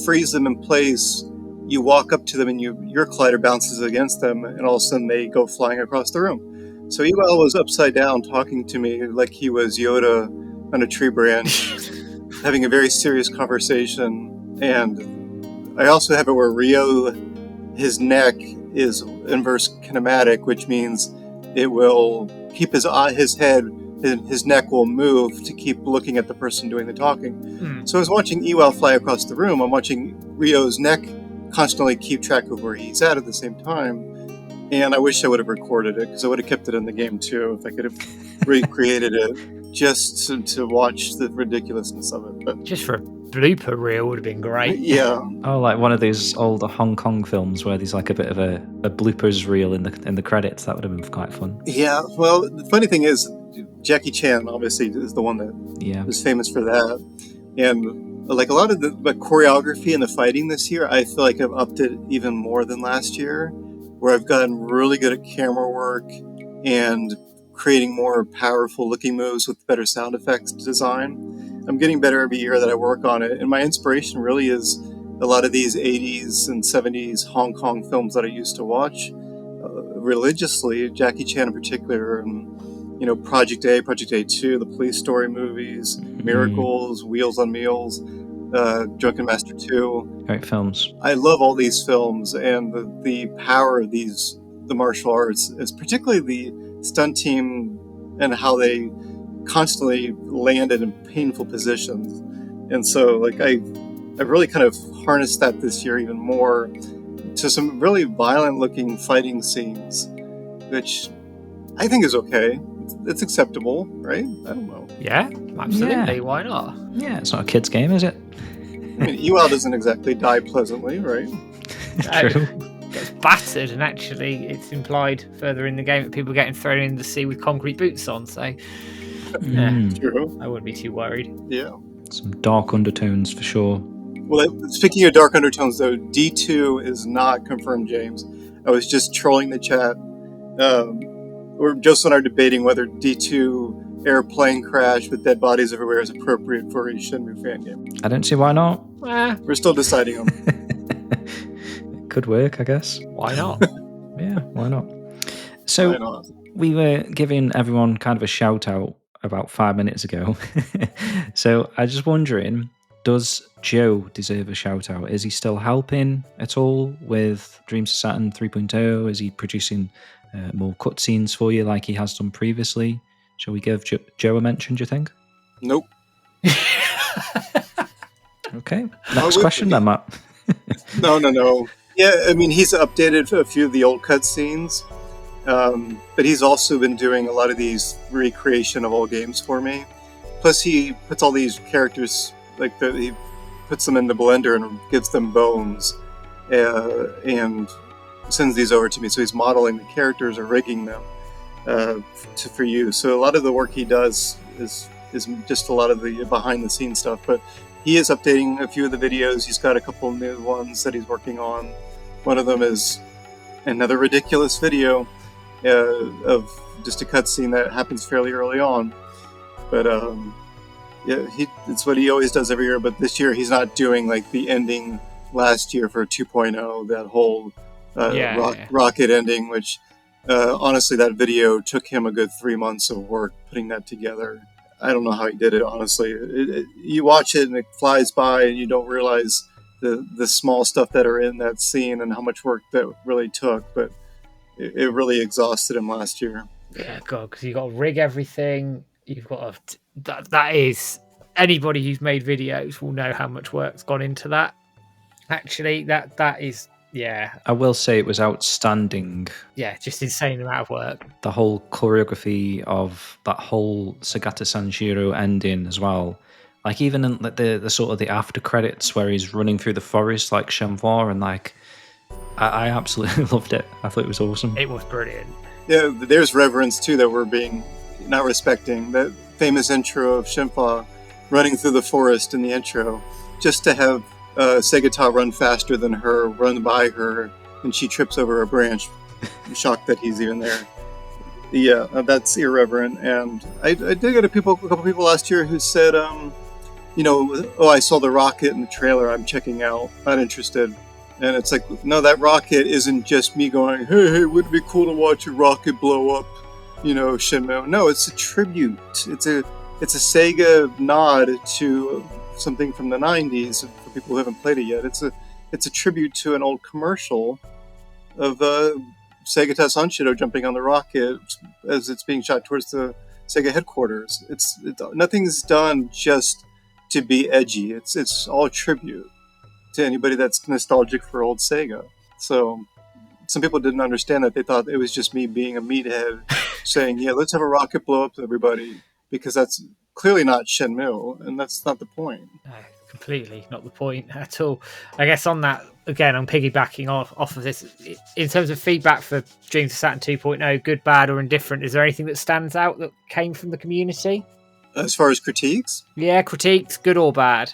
freeze them in place, you walk up to them and your collider bounces against them, and all of a sudden they go flying across the room. So Ewell was upside down talking to me like he was Yoda on a tree branch, having a very serious conversation. And I also have it where Ryo, his neck is inverse kinematic, which means it will keep his head, his neck will move to keep looking at the person doing the talking. So I was watching Ewell fly across the room. I'm watching Ryo's neck constantly keep track of where he's at the same time. And I wish I would have recorded it, because I would have kept it in the game too if I could have recreated it, just to watch the ridiculousness of it. But just for a blooper reel would have been great. Yeah. Oh, like one of those older Hong Kong films where there's like a bit of a bloopers reel in the credits. That would have been quite fun. Yeah. Well, the funny thing is, Jackie Chan obviously is the one that is famous for that, and like a lot of the choreography and the fighting this year, I feel like I've upped it even more than last year, where I've gotten really good at camera work and creating more powerful looking moves with better sound effects design. I'm getting better every year that I work on it, and my inspiration really is a lot of these 80s and 70s Hong Kong films that I used to watch religiously, Jackie Chan in particular, and Project A, Project A2, the Police Story movies, Miracles, Wheels on Meals, Drunken Master 2. Great films. I love all these films, and the power of the martial arts is particularly the stunt team and how they constantly landed in painful positions. And so I've really kind of harnessed that this year even more to some really violent looking fighting scenes, which I think is okay. It's acceptable, right? I don't know. Yeah, absolutely. Yeah. Why not? Yeah, it's not a kid's game, is it? I mean, Ewell doesn't exactly die pleasantly, right? True. Gets battered, and actually it's implied further in the game that people are getting thrown in the sea with concrete boots on, so True. I wouldn't be too worried. Yeah. Some dark undertones for sure. Well, speaking of dark undertones, though, D2 is not confirmed, James. I was just trolling the chat. Joseph and I are debating whether D2 airplane crash with dead bodies everywhere is appropriate for a Shenmue fan game. I don't see why not. We're still deciding on It could work, I guess. Why not? Yeah, why not? So Why not? we were giving everyone kind of a shout out about 5 minutes ago. So I was just wondering, does Joe deserve a shout out? Is he still helping at all with Dreams of Saturn 3.0? Is he producing more cutscenes for you like he has done previously? Shall we give Joe a mention, do you think? Nope. Okay. Next question then, Matt. No. Yeah, I mean, he's updated a few of the old cutscenes, but he's also been doing a lot of these recreation of old games for me. Plus, he puts all these characters, he puts them in the blender and gives them bones, and sends these over to me. So he's modeling the characters or rigging them for you. So a lot of the work he does is just a lot of the behind the scenes stuff, but he is updating a few of the videos. He's got a couple new ones that he's working on. One of them is another ridiculous video of just a cutscene that happens fairly early on. But yeah, it's what he always does every year. But this year he's not doing the ending last year for 2.0, that whole rocket ending, which honestly, that video took him a good 3 months of work putting that together. I don't know how he did it, honestly. You watch it and it flies by and you don't realize the small stuff that are in that scene and how much work that really took, but it really exhausted him last year. Yeah, God, because you've got to rig everything. You've got to... That is... Anybody who's made videos will know how much work's gone into that. Actually, that is... Yeah. I will say it was outstanding. Yeah, just insane amount of work. The whole choreography of that whole Sagata Sanshiro ending as well. Even in the sort of the after credits where he's running through the forest like Shenhua, and I absolutely loved it. I thought it was awesome. It was brilliant. Yeah, there's reverence too that we're being not respecting. That famous intro of Shenhua running through the forest in the intro, just to have Segata run faster than her, run by her, and she trips over a branch. I'm shocked that he's even there. Yeah, that's irreverent. And I did get a couple people last year who said, I saw the rocket in the trailer, I'm checking out, not interested. And it's no, that rocket isn't just me going, hey, wouldn't it be cool to watch a rocket blow up, Shenmue. No, it's a tribute. It's a Sega nod to something from the 90s. For people who haven't played it yet, it's a tribute to an old commercial of Segata Sanshiro jumping on the rocket as it's being shot towards the Sega headquarters. Nothing's done just to be edgy. It's all tribute to anybody that's nostalgic for old Sega. So some people didn't understand that. They thought it was just me being a meathead saying, yeah, let's have a rocket blow up everybody, because that's clearly not Shenmue, and that's not the point. No, completely not the point at all. I guess on that, again, I'm piggybacking off of this. In terms of feedback for Dreams of Saturn 2.0, good, bad, or indifferent, is there anything that stands out that came from the community? As far as critiques? Yeah, critiques, good or bad.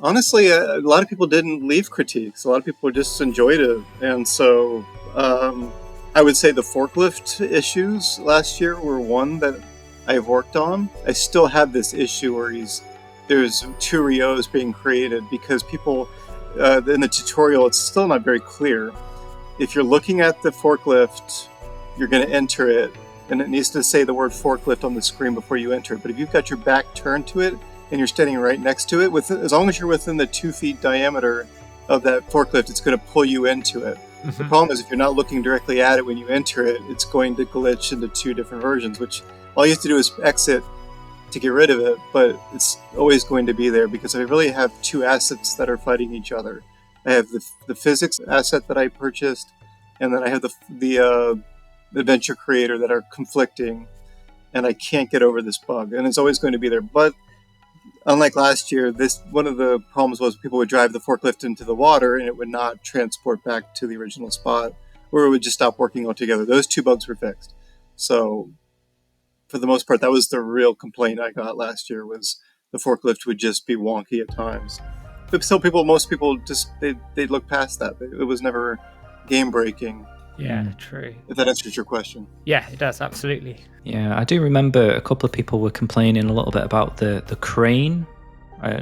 Honestly, a lot of people didn't leave critiques. A lot of people just enjoyed it. And so I would say the forklift issues last year were one that I've worked on. I still have this issue where he's there's 2 Rios being created because people, in the tutorial, it's still not very clear. If you're looking at the forklift, you're going to enter it, and it needs to say the word forklift on the screen before you enter it. But if you've got your back turned to it and you're standing right next to it, as long as you're within the 2 feet diameter of that forklift, it's going to pull you into it. The problem is if you're not looking directly at it when you enter it, it's going to glitch into 2 different versions, which all you have to do is exit to get rid of it, but it's always going to be there because I really have 2 assets that are fighting each other. I have the physics asset that I purchased, and then I have the adventure creator that are conflicting, and I can't get over this bug, and it's always going to be there. But unlike last year, one of the problems was people would drive the forklift into the water and it would not transport back to the original spot, or it would just stop working altogether. Those 2 bugs were fixed. So for the most part, that was the real complaint I got last year, was the forklift would just be wonky at times. But still, most people just, they'd look past that. It was never game breaking. Yeah, true. If that answers your question. Yeah, it does, absolutely. Yeah, I do remember a couple of people were complaining a little bit about the crane.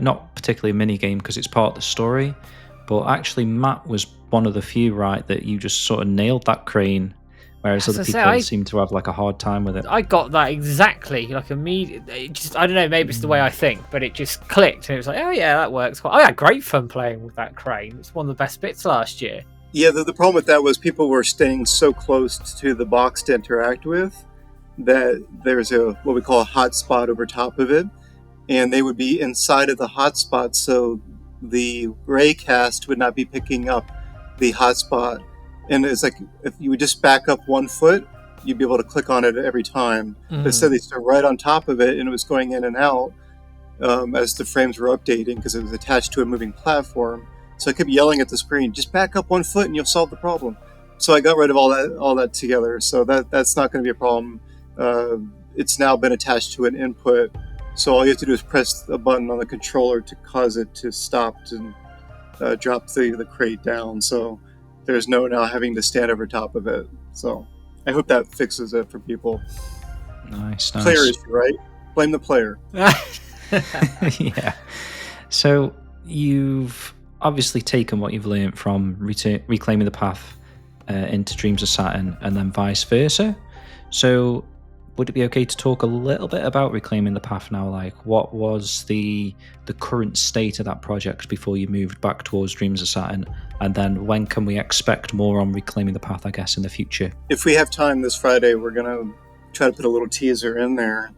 Not particularly a mini game because it's part of the story, but actually Matt was one of the few, right, that you just sort of nailed that crane, whereas other people seem to have like a hard time with it. I got that exactly, like immediately. I don't know, maybe it's the way I think, but it just clicked and it was like, oh yeah, that works. I had great fun playing with that crane. It's one of the best bits last year. Yeah, the problem with that was people were staying so close to the box to interact with that there's what we call a hotspot over top of it, and they would be inside of the hotspot, so the raycast would not be picking up the hotspot. And it's like if you would just back up 1 foot, you'd be able to click on it every time. But instead, they stood right on top of it, and it was going in and out as the frames were updating because it was attached to a moving platform. So I kept yelling at the screen, just back up 1 foot and you'll solve the problem. So I got rid of all that together. So that's not going to be a problem. It's now been attached to an input. So all you have to do is press a button on the controller to cause it to stop and drop the crate down. So there's no now having to stand over top of it. So I hope that fixes it for people. Nice. Player issue, right? Blame the player. Yeah. So you've obviously taken what you've learned from Reclaiming the Path into Dreams of Saturn and then vice versa. So would it be okay to talk a little bit about Reclaiming the Path now? Like, what was the current state of that project before you moved back towards Dreams of Saturn? And then when can we expect more on Reclaiming the Path, I guess, in the future? If we have time this Friday, we're going to try to put a little teaser in there.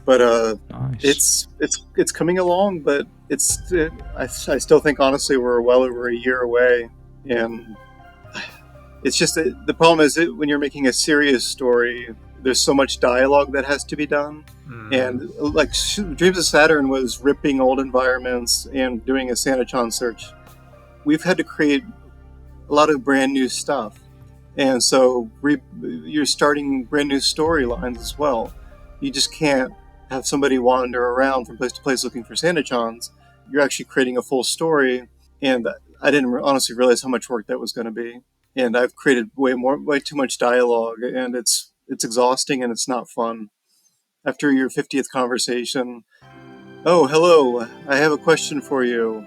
But nice. It's coming along, but I still think, honestly, we're well over a year away. And it's just the problem is that when you're making a serious story, there's so much dialogue that has to be done. And like Dreams of Saturn was ripping old environments and doing a Sanachon search. We've had to create a lot of brand new stuff. And so you're starting brand new storylines as well. You just can't have somebody wander around from place to place looking for Sanachons. You're actually creating a full story. And I didn't honestly realize how much work that was going to be. And I've created way too much dialogue, and it's exhausting and it's not fun. After your 50th conversation, oh, hello, I have a question for you.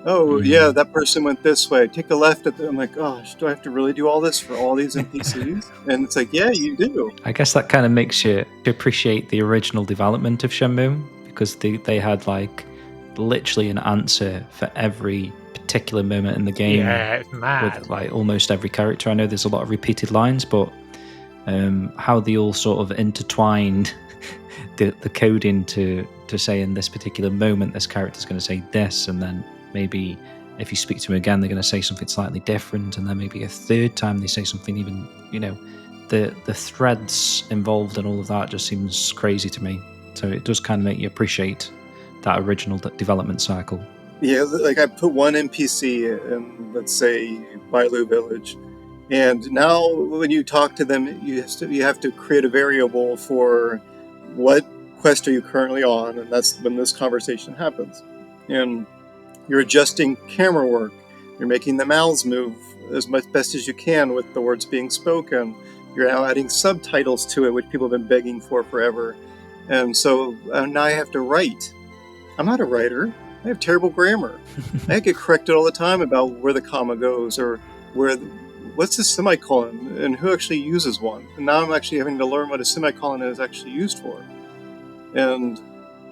Oh, yeah, that person went this way. Take a left at I'm like, gosh, do I have to really do all this for all these NPCs? And it's like, yeah, you do. I guess that kind of makes you appreciate the original development of Shenmue, because they had like literally an answer for every particular moment in the game. Yeah, it's mad. With like almost every character. I know there's a lot of repeated lines, but how they all sort of intertwined the coding to say in this particular moment this character's going to say this, and then maybe if you speak to him again they're going to say something slightly different, and then maybe a third time they say something even, the threads involved and all of that just seems crazy to me. So it does kind of make you appreciate that original development cycle. Yeah, like I put one NPC in, let's say, Bailu Village, and now when you talk to them, you have to create a variable for what quest are you currently on, and that's when this conversation happens. And you're adjusting camera work, you're making the mouths move as best as you can with the words being spoken. You're now adding subtitles to it, which people have been begging for forever. And so now I have to write. I'm not a writer. I have terrible grammar. I get corrected all the time about where the comma goes or what's a semicolon and who actually uses one. And now I'm actually having to learn what a semicolon is actually used for. And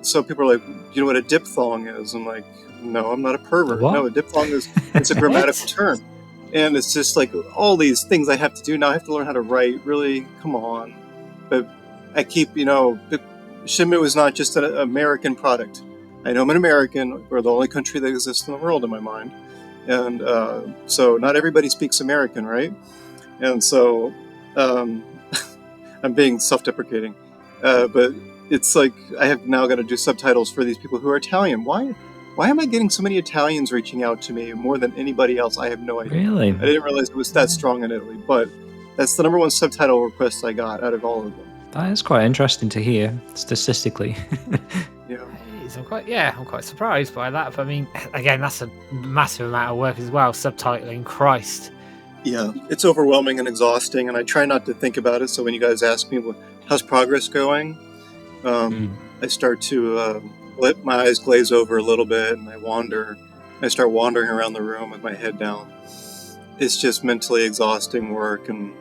so people are like, "Do you know what a diphthong is?" I'm like, "No, I'm not a pervert. What? No, a diphthong it's a grammatical term." And it's just like all these things I have to do now. I have to learn how to write. Really, come on. But I keep, Shenmue is not just an American product. I know I'm an American. We're the only country that exists in the world in my mind. And so not everybody speaks American, right? And so I'm being self-deprecating. But it's like I have now got to do subtitles for these people who are Italian. Why am I getting so many Italians reaching out to me more than anybody else? I have no idea. Really? I didn't realize it was that strong in Italy, but that's the number one subtitle request I got out of all of them. That is quite interesting to hear, statistically. Yeah. I'm quite surprised by that. But I mean, again, that's a massive amount of work as well, subtitling. Christ. Yeah, it's overwhelming and exhausting, and I try not to think about it. So when you guys ask me, how's progress going? I start to let my eyes glaze over a little bit, and I wander. I start wandering around the room with my head down. It's just mentally exhausting work, and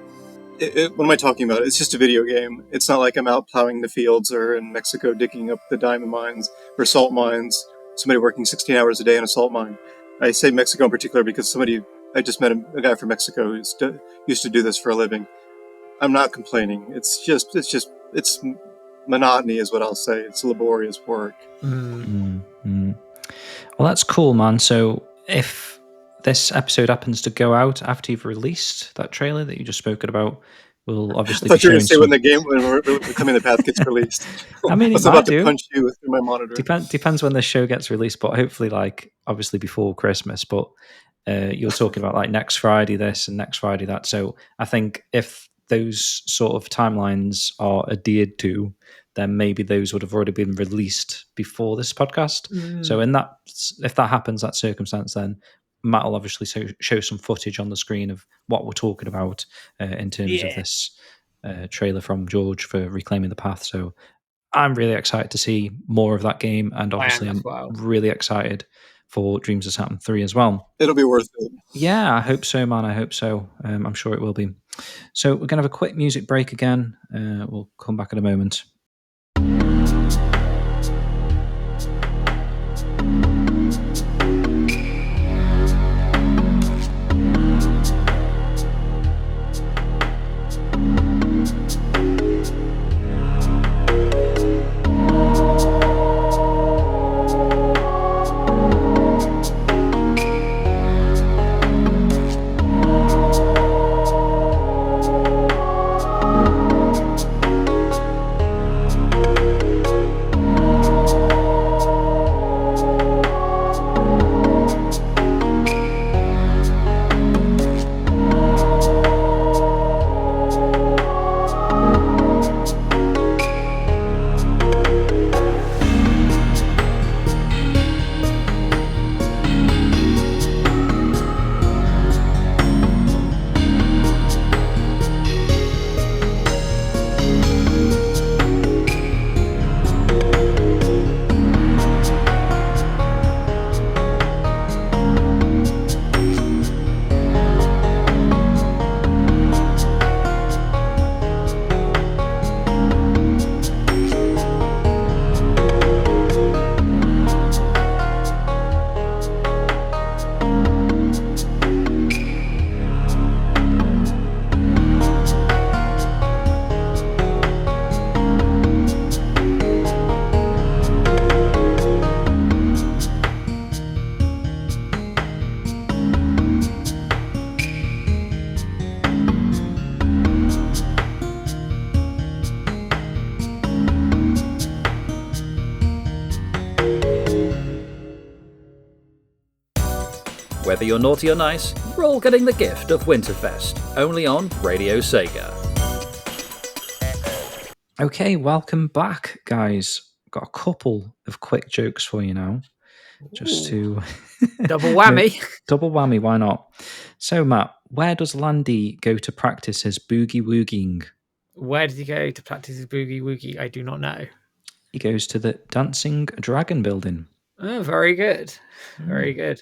what am I talking about? It's just a video game. It's not like I'm out plowing the fields or in Mexico digging up the diamond mines or salt mines. Somebody working 16 hours a day in a salt mine. I say Mexico in particular because I just met a guy from Mexico who used to do this for a living. I'm not complaining. It's monotony is what I'll say. It's laborious work. Mm-hmm. Well, that's cool, man. So if this episode happens to go out after you've released that trailer that you just spoken about, we'll obviously I thought be you were going showing to say when we're Becoming the Path gets released. I mean, I was it about might to do. punch you through my monitor. Depends when the show gets released, but hopefully, obviously before Christmas. But you're talking about next Friday this and next Friday that. So I think if those sort of timelines are adhered to, then maybe those would have already been released before this podcast. So if that happens, that circumstance, then Matt will obviously show some footage on the screen of what we're talking about in terms of this trailer from George for Reclaiming the Path. So I'm really excited to see more of that game, and obviously I'm really excited for Dreams of Saturn 3 as well. It'll be worth it. Yeah, I hope so, man. I hope so. I'm sure it will be. So we're going to have a quick music break again. We'll come back in a moment. Whether you're naughty or nice, we're all getting the gift of Winterfest, only on Radio Sega. Okay, welcome back, guys. Got a couple of quick jokes for you now. Just to... Double whammy. Double whammy, why not? So, Matt, where does Landy go to practice his boogie-woogieing? Where did he go to practice his boogie-woogie? I do not know. He goes to the Dancing Dragon building. Oh, very good. Very good.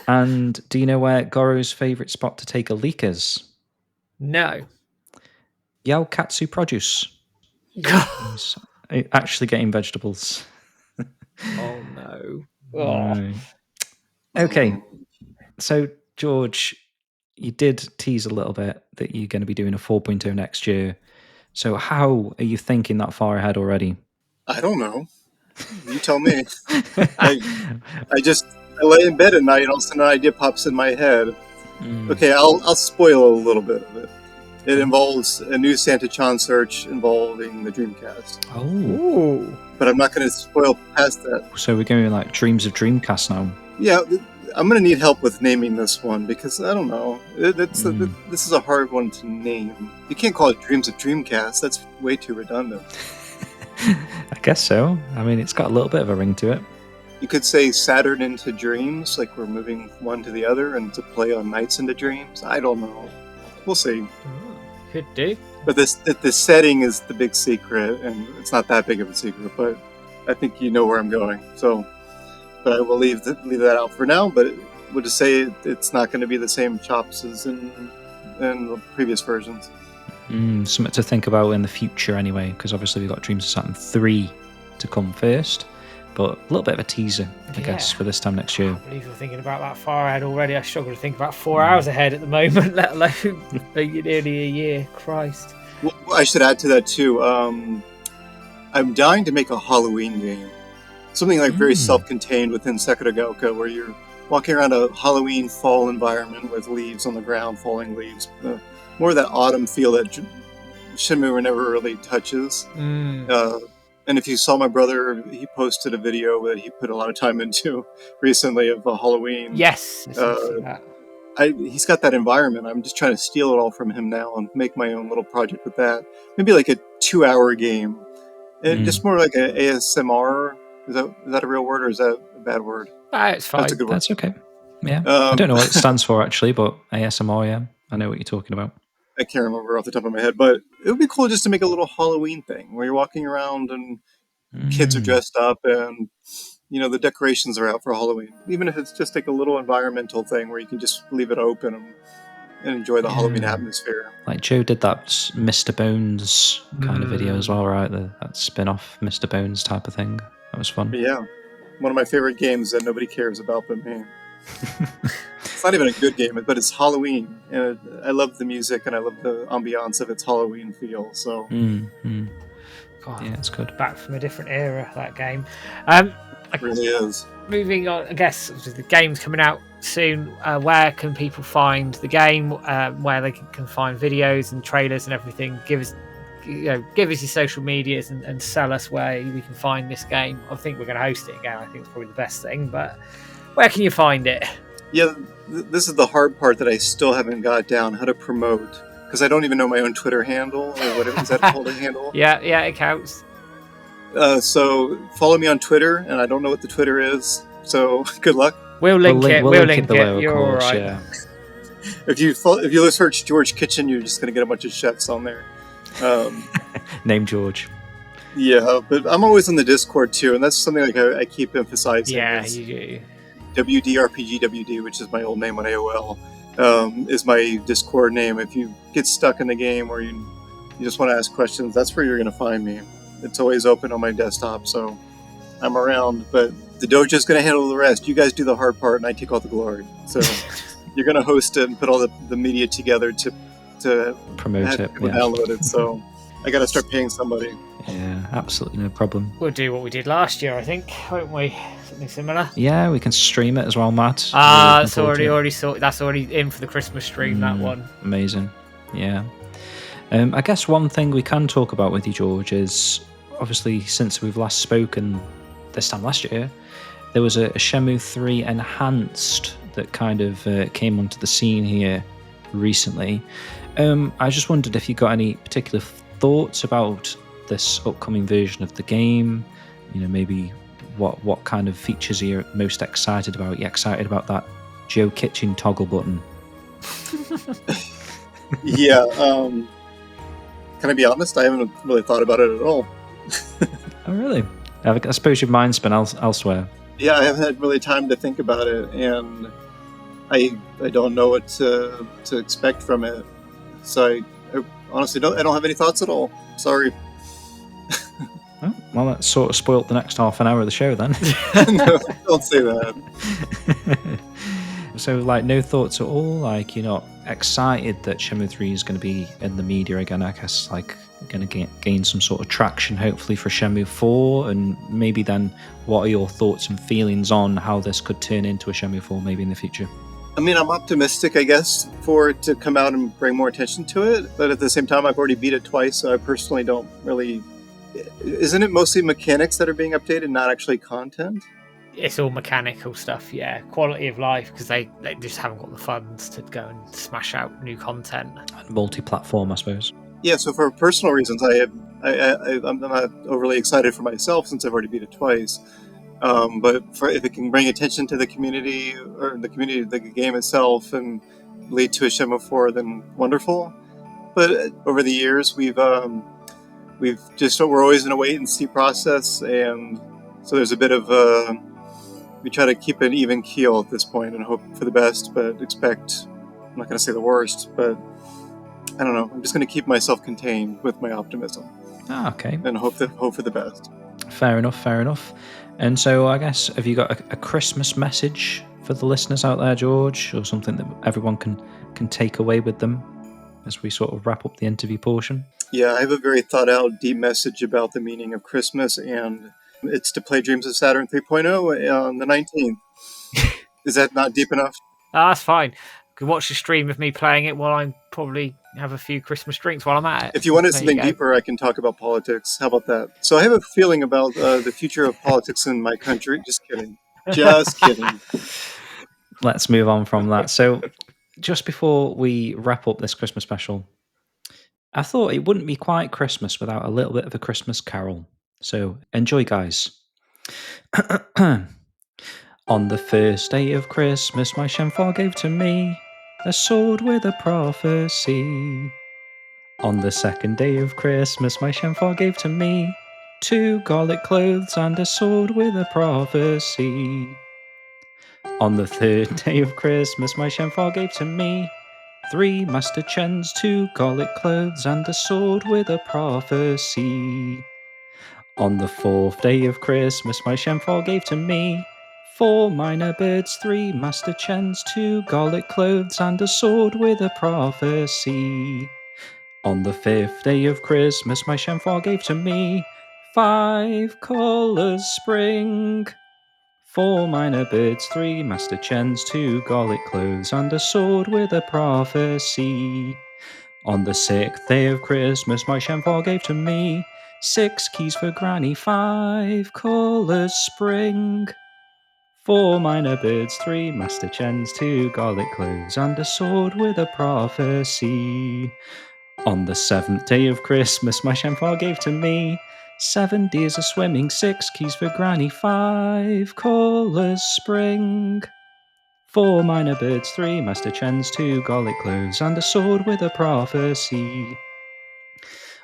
And do you know where Goro's favourite spot to take a leak is? No. Yaokatsu Produce. He's actually getting vegetables. Oh, no. Right. Okay. So, George, you did tease a little bit that you're going to be doing a 4.0 next year. So how are you thinking that far ahead already? I don't know. You tell me. I lay in bed at night and all of a sudden an idea pops in my head. Okay, I'll spoil a little bit of it. It involves a new Santa-chan search involving the Dreamcast. Oh. But I'm not going to spoil past that. So we're going like Dreams of Dreamcast now. Yeah, I'm going to need help with naming this one because I don't know. This is a hard one to name. You can't call it Dreams of Dreamcast. That's way too redundant. I guess so. I mean, it's got a little bit of a ring to it. You could say Saturn into Dreams, like we're moving one to the other, and to play on Nights into Dreams. I don't know. We'll see. Could do. But the setting is the big secret, and it's not that big of a secret, but I think you know where I'm going. So, but I will leave that out for now, but we'll just say it's not going to be the same chops as in the previous versions. Something to think about in the future anyway, because obviously we've got Dreams of Saturn 3 to come first, but a little bit of a teaser, I guess, for this time next year. I can't believe you're thinking about that far ahead already. I struggle to think about 4 hours ahead at the moment, let alone nearly a year. Christ. Well, I should add to that too. I'm dying to make a Halloween game. Something like very self-contained within Sekiragaoka, where you're walking around a Halloween fall environment with leaves on the ground, falling leaves. More of that autumn feel that Shenmue never really touches. And if you saw my brother, he posted a video that he put a lot of time into recently of Halloween. Yes. He's got that environment. I'm just trying to steal it all from him now and make my own little project with that. Maybe like a 2-hour game. And just more like an ASMR. Is that a real word or is that a bad word? It's fine. That's a good word. That's okay. Yeah. I don't know what it stands for actually, but ASMR, yeah. I know what you're talking about. I can't remember off the top of my head, but it would be cool just to make a little Halloween thing where you're walking around and kids are dressed up and, the decorations are out for Halloween. Even if it's just like a little environmental thing where you can just leave it open and enjoy the Halloween atmosphere. Like Joe did that Mr. Bones kind of video as well, right? That spin-off Mr. Bones type of thing. That was fun. But yeah. One of my favorite games that nobody cares about but me. It's not even a good game, but it's Halloween, and I love the music and I love the ambiance of its Halloween feel. So, God, yeah, it's good. Back from a different era, that game. It really is. Moving on, I guess the game's coming out soon. Where can people find the game? Where they can find videos and trailers and everything? Give us your social medias and sell us where we can find this game. I think we're going to host it again. I think it's probably the best thing, but where can you find it? Yeah, this is the hard part that I still haven't got down, how to promote, because I don't even know my own Twitter handle, or whatever, is that called a handle? Yeah, it counts. So follow me on Twitter, and I don't know what the Twitter is, so good luck. We'll link it. We'll link it below, You're of course, all right. yeah. If you search George Kitchen, you're just going to get a bunch of chefs on there. Name George. Yeah, but I'm always on the Discord too, and that's something like I keep emphasizing. Yeah, you do. WDRPGWD, which is my old name on AOL, is my Discord name. If you get stuck in the game or you just want to ask questions, that's where you're going to find me. It's always open on my desktop, so I'm around. But the dojo's going to handle the rest. You guys do the hard part, and I take all the glory. So you're going to host it and put all the media together to promote it, download it. So I got to start paying somebody. Yeah, absolutely no problem. We'll do what we did last year, I think, won't we? Something similar. Yeah, we can stream it as well, Matt. That's already in for the Christmas stream. That one. Amazing. Yeah. I guess one thing we can talk about with you, George, is obviously since we've last spoken this time last year, there was a Shenmue 3 Enhanced that kind of came onto the scene here recently. I just wondered if you got any particular thoughts about this upcoming version of the game. Maybe what kind of features are you most excited about? Are you excited about that Joe Kitchen toggle button? Yeah. Can I be honest? I haven't really thought about it at all. Oh, really? I suppose your mind's been elsewhere. Yeah, I haven't had really time to think about it, and I don't know what to expect from it. So I honestly don't have any thoughts at all. Sorry. Oh, well, that sort of spoilt the next half an hour of the show then. No, don't say that. So, like, no thoughts at all? Like, you're not excited that Shenmue 3 is going to be in the media again, I guess, like, going to gain some sort of traction, hopefully, for Shenmue 4? And maybe then, what are your thoughts and feelings on how this could turn into a Shenmue 4 maybe in the future? I mean, I'm optimistic, I guess, for it to come out and bring more attention to it. But at the same time, I've already beat it twice, so I personally don't really... Isn't it mostly mechanics that are being updated, not actually content? It's all mechanical stuff, yeah. Quality of life, because they just haven't got the funds to go and smash out new content. Multi-platform, I suppose. Yeah, so for personal reasons, I'm not overly excited for myself since I've already beat it twice. But if it can bring attention to the community, or the community of the game itself, and lead to a Shenmue 4, then wonderful. But over the years, we're always in a wait and see process, and so there's a bit of we try to keep an even keel at this point and hope for the best, but expect, I'm not going to say the worst, but I don't know. I'm just going to keep myself contained with my optimism. Okay. And hope for the best. Fair enough. And so I guess, have you got a Christmas message for the listeners out there, George, or something that everyone can take away with them as we sort of wrap up the interview portion? Yeah, I have a very thought out, deep message about the meaning of Christmas, and it's to play Dreams of Saturn 3.0 on the 19th. Is that not deep enough? That's fine. You can watch the stream of me playing it while I probably have a few Christmas drinks while I'm at it. If you wanted something deeper, I can talk about politics. How about that? So I have a feeling about the future of politics in my country. Just kidding. Let's move on from that. So just before we wrap up this Christmas special, I thought it wouldn't be quite Christmas without a little bit of a Christmas carol. So enjoy, guys. On the first day of Christmas, my Shenhua gave to me a sword with a prophecy. On the second day of Christmas, my Shenhua gave to me 2 garlic clothes and a sword with a prophecy. On the third day of Christmas, my Shenhua gave to me 3 master chens, 2 garlic clothes and a sword with a prophecy. On the fourth day of Christmas, my Shenhua gave to me 4 minor birds, 3 master chens, 2 garlic clothes and a sword with a prophecy. On the fifth day of Christmas, my Shenhua gave to me 5 colors spring, 4 minor birds, 3 master chens, 2 garlic clothes and a sword with a prophecy. On the sixth day of Christmas, my Shenhua gave to me 6 keys for Granny, 5 colors spring, 4 minor birds, 3 master chens, 2 garlic cloves and a sword with a prophecy. On the seventh day of Christmas, my Shenhua gave to me 7 deers a swimming, 6 keys for Granny, 5 colors spring, 4 minor birds, 3 master chens, 2 garlic cloves and a sword with a prophecy.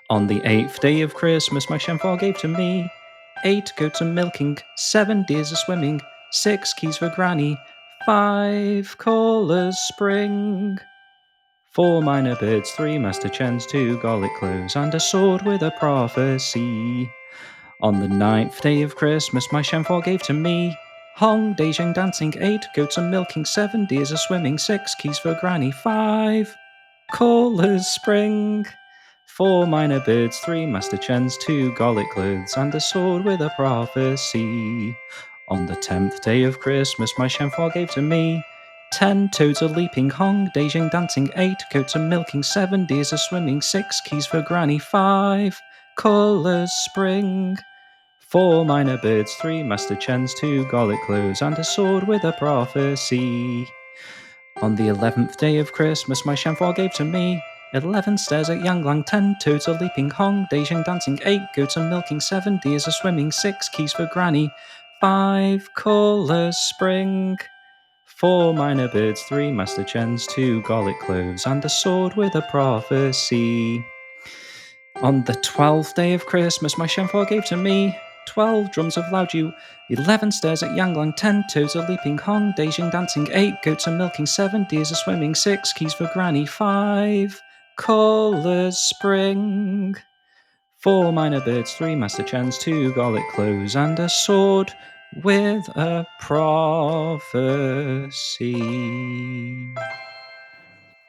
On the 8th day of Christmas, my Shenhua gave to me 8 goats a milking, 7 deers a swimming, 6 keys for Granny, 5 colors spring, 4 minor birds, 3 master chens, 2 garlic cloves and a sword with a prophecy. On the 9th day of Christmas, my Shenhua gave to me Hong, Beijing dancing, 8 goats a milking, 7 deers a swimming, 6 keys for Granny, 5 colors spring, 4 minor birds, 3 master chens, 2 garlic clothes and a sword with a prophecy. On the 10th day of Christmas, my Shenhua gave to me 10 toads a leaping, Hong, Beijing dancing, 8 goats a milking, 7 deers a swimming, 6 keys for Granny, 5 colors spring, 4 minor birds, 3 master chens, 2 garlic cloves and a sword with a prophecy. On the 11th day of Christmas, my Shenhua gave to me 11 stairs at Yanglang, 10 toads a leaping, Hong, Beijing dancing, 8 goats a milking, 7 deers a swimming, 6 keys for Granny, 5 colors spring, 4 minor birds, 3 master chens, 2 garlic cloves and a sword with a prophecy. On the 12th day of Christmas, my Shenhua gave to me 12 drums of Laoju, 11 stairs at Yanglang, 10 toes are leaping Hong, Beijing dancing, 8 goats are milking, 7 deers are swimming, 6 keys for granny, 5 colours spring, 4 minor birds, 3 master chans, 2 garlic cloves, and a sword with a prophecy.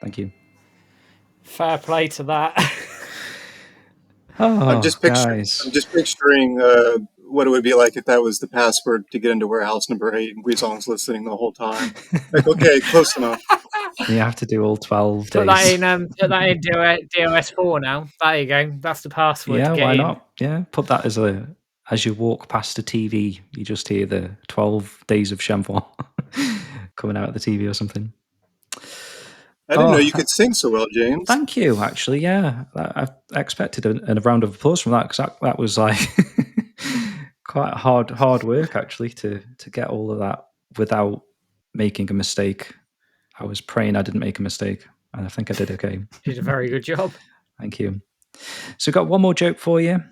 Thank you. Fair play to that. Oh, I'm just picturing. guys. I'm just picturing what it would be like if that was the password to get into warehouse number 8, and Guizong's listening the whole time. Like, okay, close enough. You have to do all 12 days. Put that in DOS4 now. There you go. That's the password. Yeah, to get why in. not? Yeah, put that as you walk past a TV, you just hear the 12 days of Shenhua coming out of the TV or something. I didn't know you could sing so well, James. Thank you, actually, yeah. I expected a round of applause from that, because that was like quite hard work, actually, to get all of that without making a mistake. I was praying I didn't make a mistake, and I think I did okay. You did a very good job. Thank you. So got one more joke for you.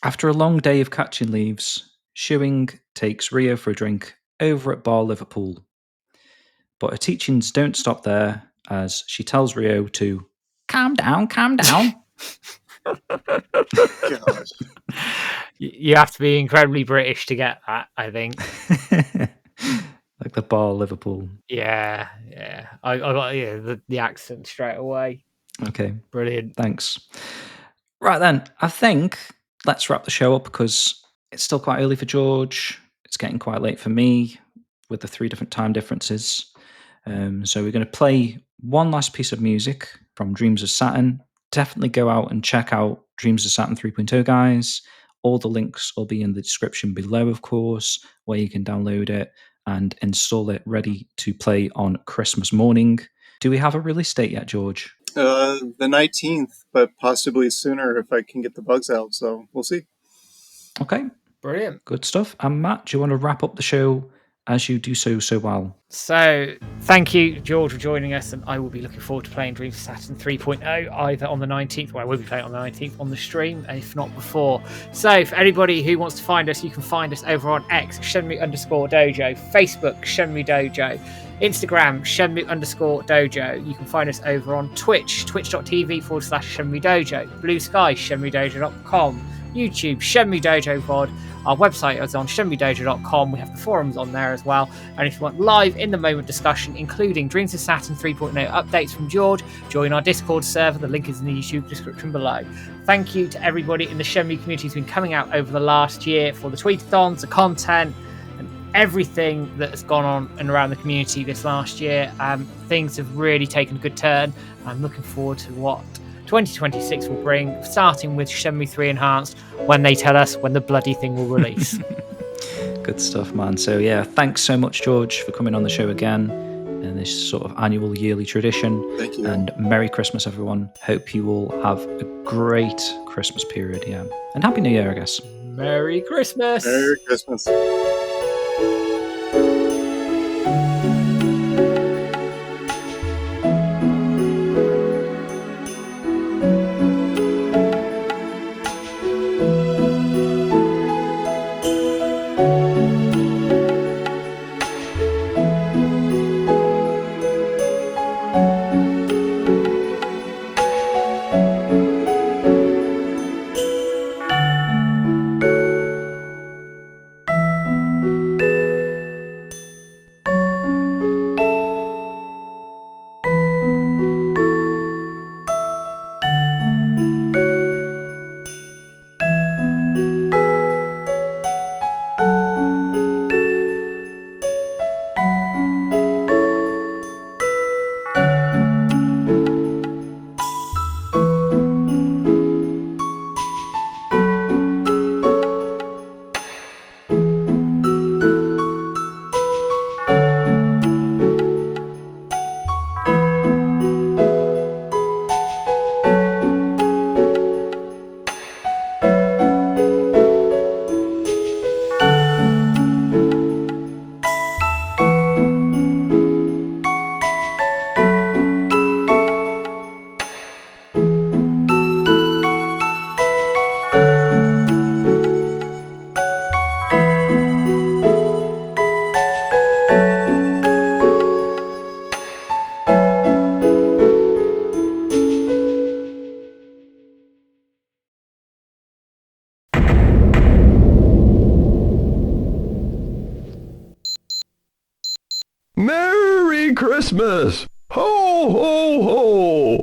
After a long day of catching leaves, Shoeing takes Rio for a drink over at Bar Liverpool. But her teachings don't stop there, as she tells Rio to calm down, calm down. Gosh. You have to be incredibly British to get that, I think. Like the Bar Liverpool. Yeah. I got the accent straight away. Okay. Brilliant. Thanks. Right then, I think let's wrap the show up, because it's still quite early for George. It's getting quite late for me with the 3 different time differences. So we're going to play one last piece of music from Dreams of Saturn. Definitely go out and check out Dreams of Saturn 3.0, guys. All the links will be in the description below, of course, where you can download it and install it ready to play on Christmas morning. Do we have a release date yet, George? The 19th, but possibly sooner if I can get the bugs out. So we'll see. Okay. Brilliant. Good stuff. And Matt, do you want to wrap up the show as you do so well? So, thank you, George, for joining us, and I will be looking forward to playing Dreams of Saturn 3.0 either on the 19th, well, I will be playing on the 19th on the stream, if not before. So, for anybody who wants to find us, you can find us over on X, Shenmue_Dojo, Facebook, Shenmue Dojo, Instagram, Shenmue_Dojo. You can find us over on Twitch, twitch.tv/Shenmue Dojo, Blue Sky, ShenmueDojo.com, YouTube, Shenmue Dojo VOD. Our website is on ShenmueDojo.com. We have the forums on there as well. And if you want live in the moment discussion, including Dreams of Saturn 3.0 updates from George, join our Discord server. The link is in the YouTube description below. Thank you to everybody in the Shenmue community who's been coming out over the last year for the tweetathons, the content, and everything that has gone on and around the community this last year. Things have really taken a good turn. I'm looking forward to what 2026 will bring, starting with Shenmue 3 Enhanced, when they tell us when the bloody thing will release. Good stuff, man. So yeah, thanks so much, George, for coming on the show again in this sort of annual yearly tradition. Thank you. And Merry Christmas, everyone. Hope you all have a great Christmas period, yeah. And Happy New Year, I guess. Merry Christmas! Merry Christmas. Christmas! Ho, ho, ho!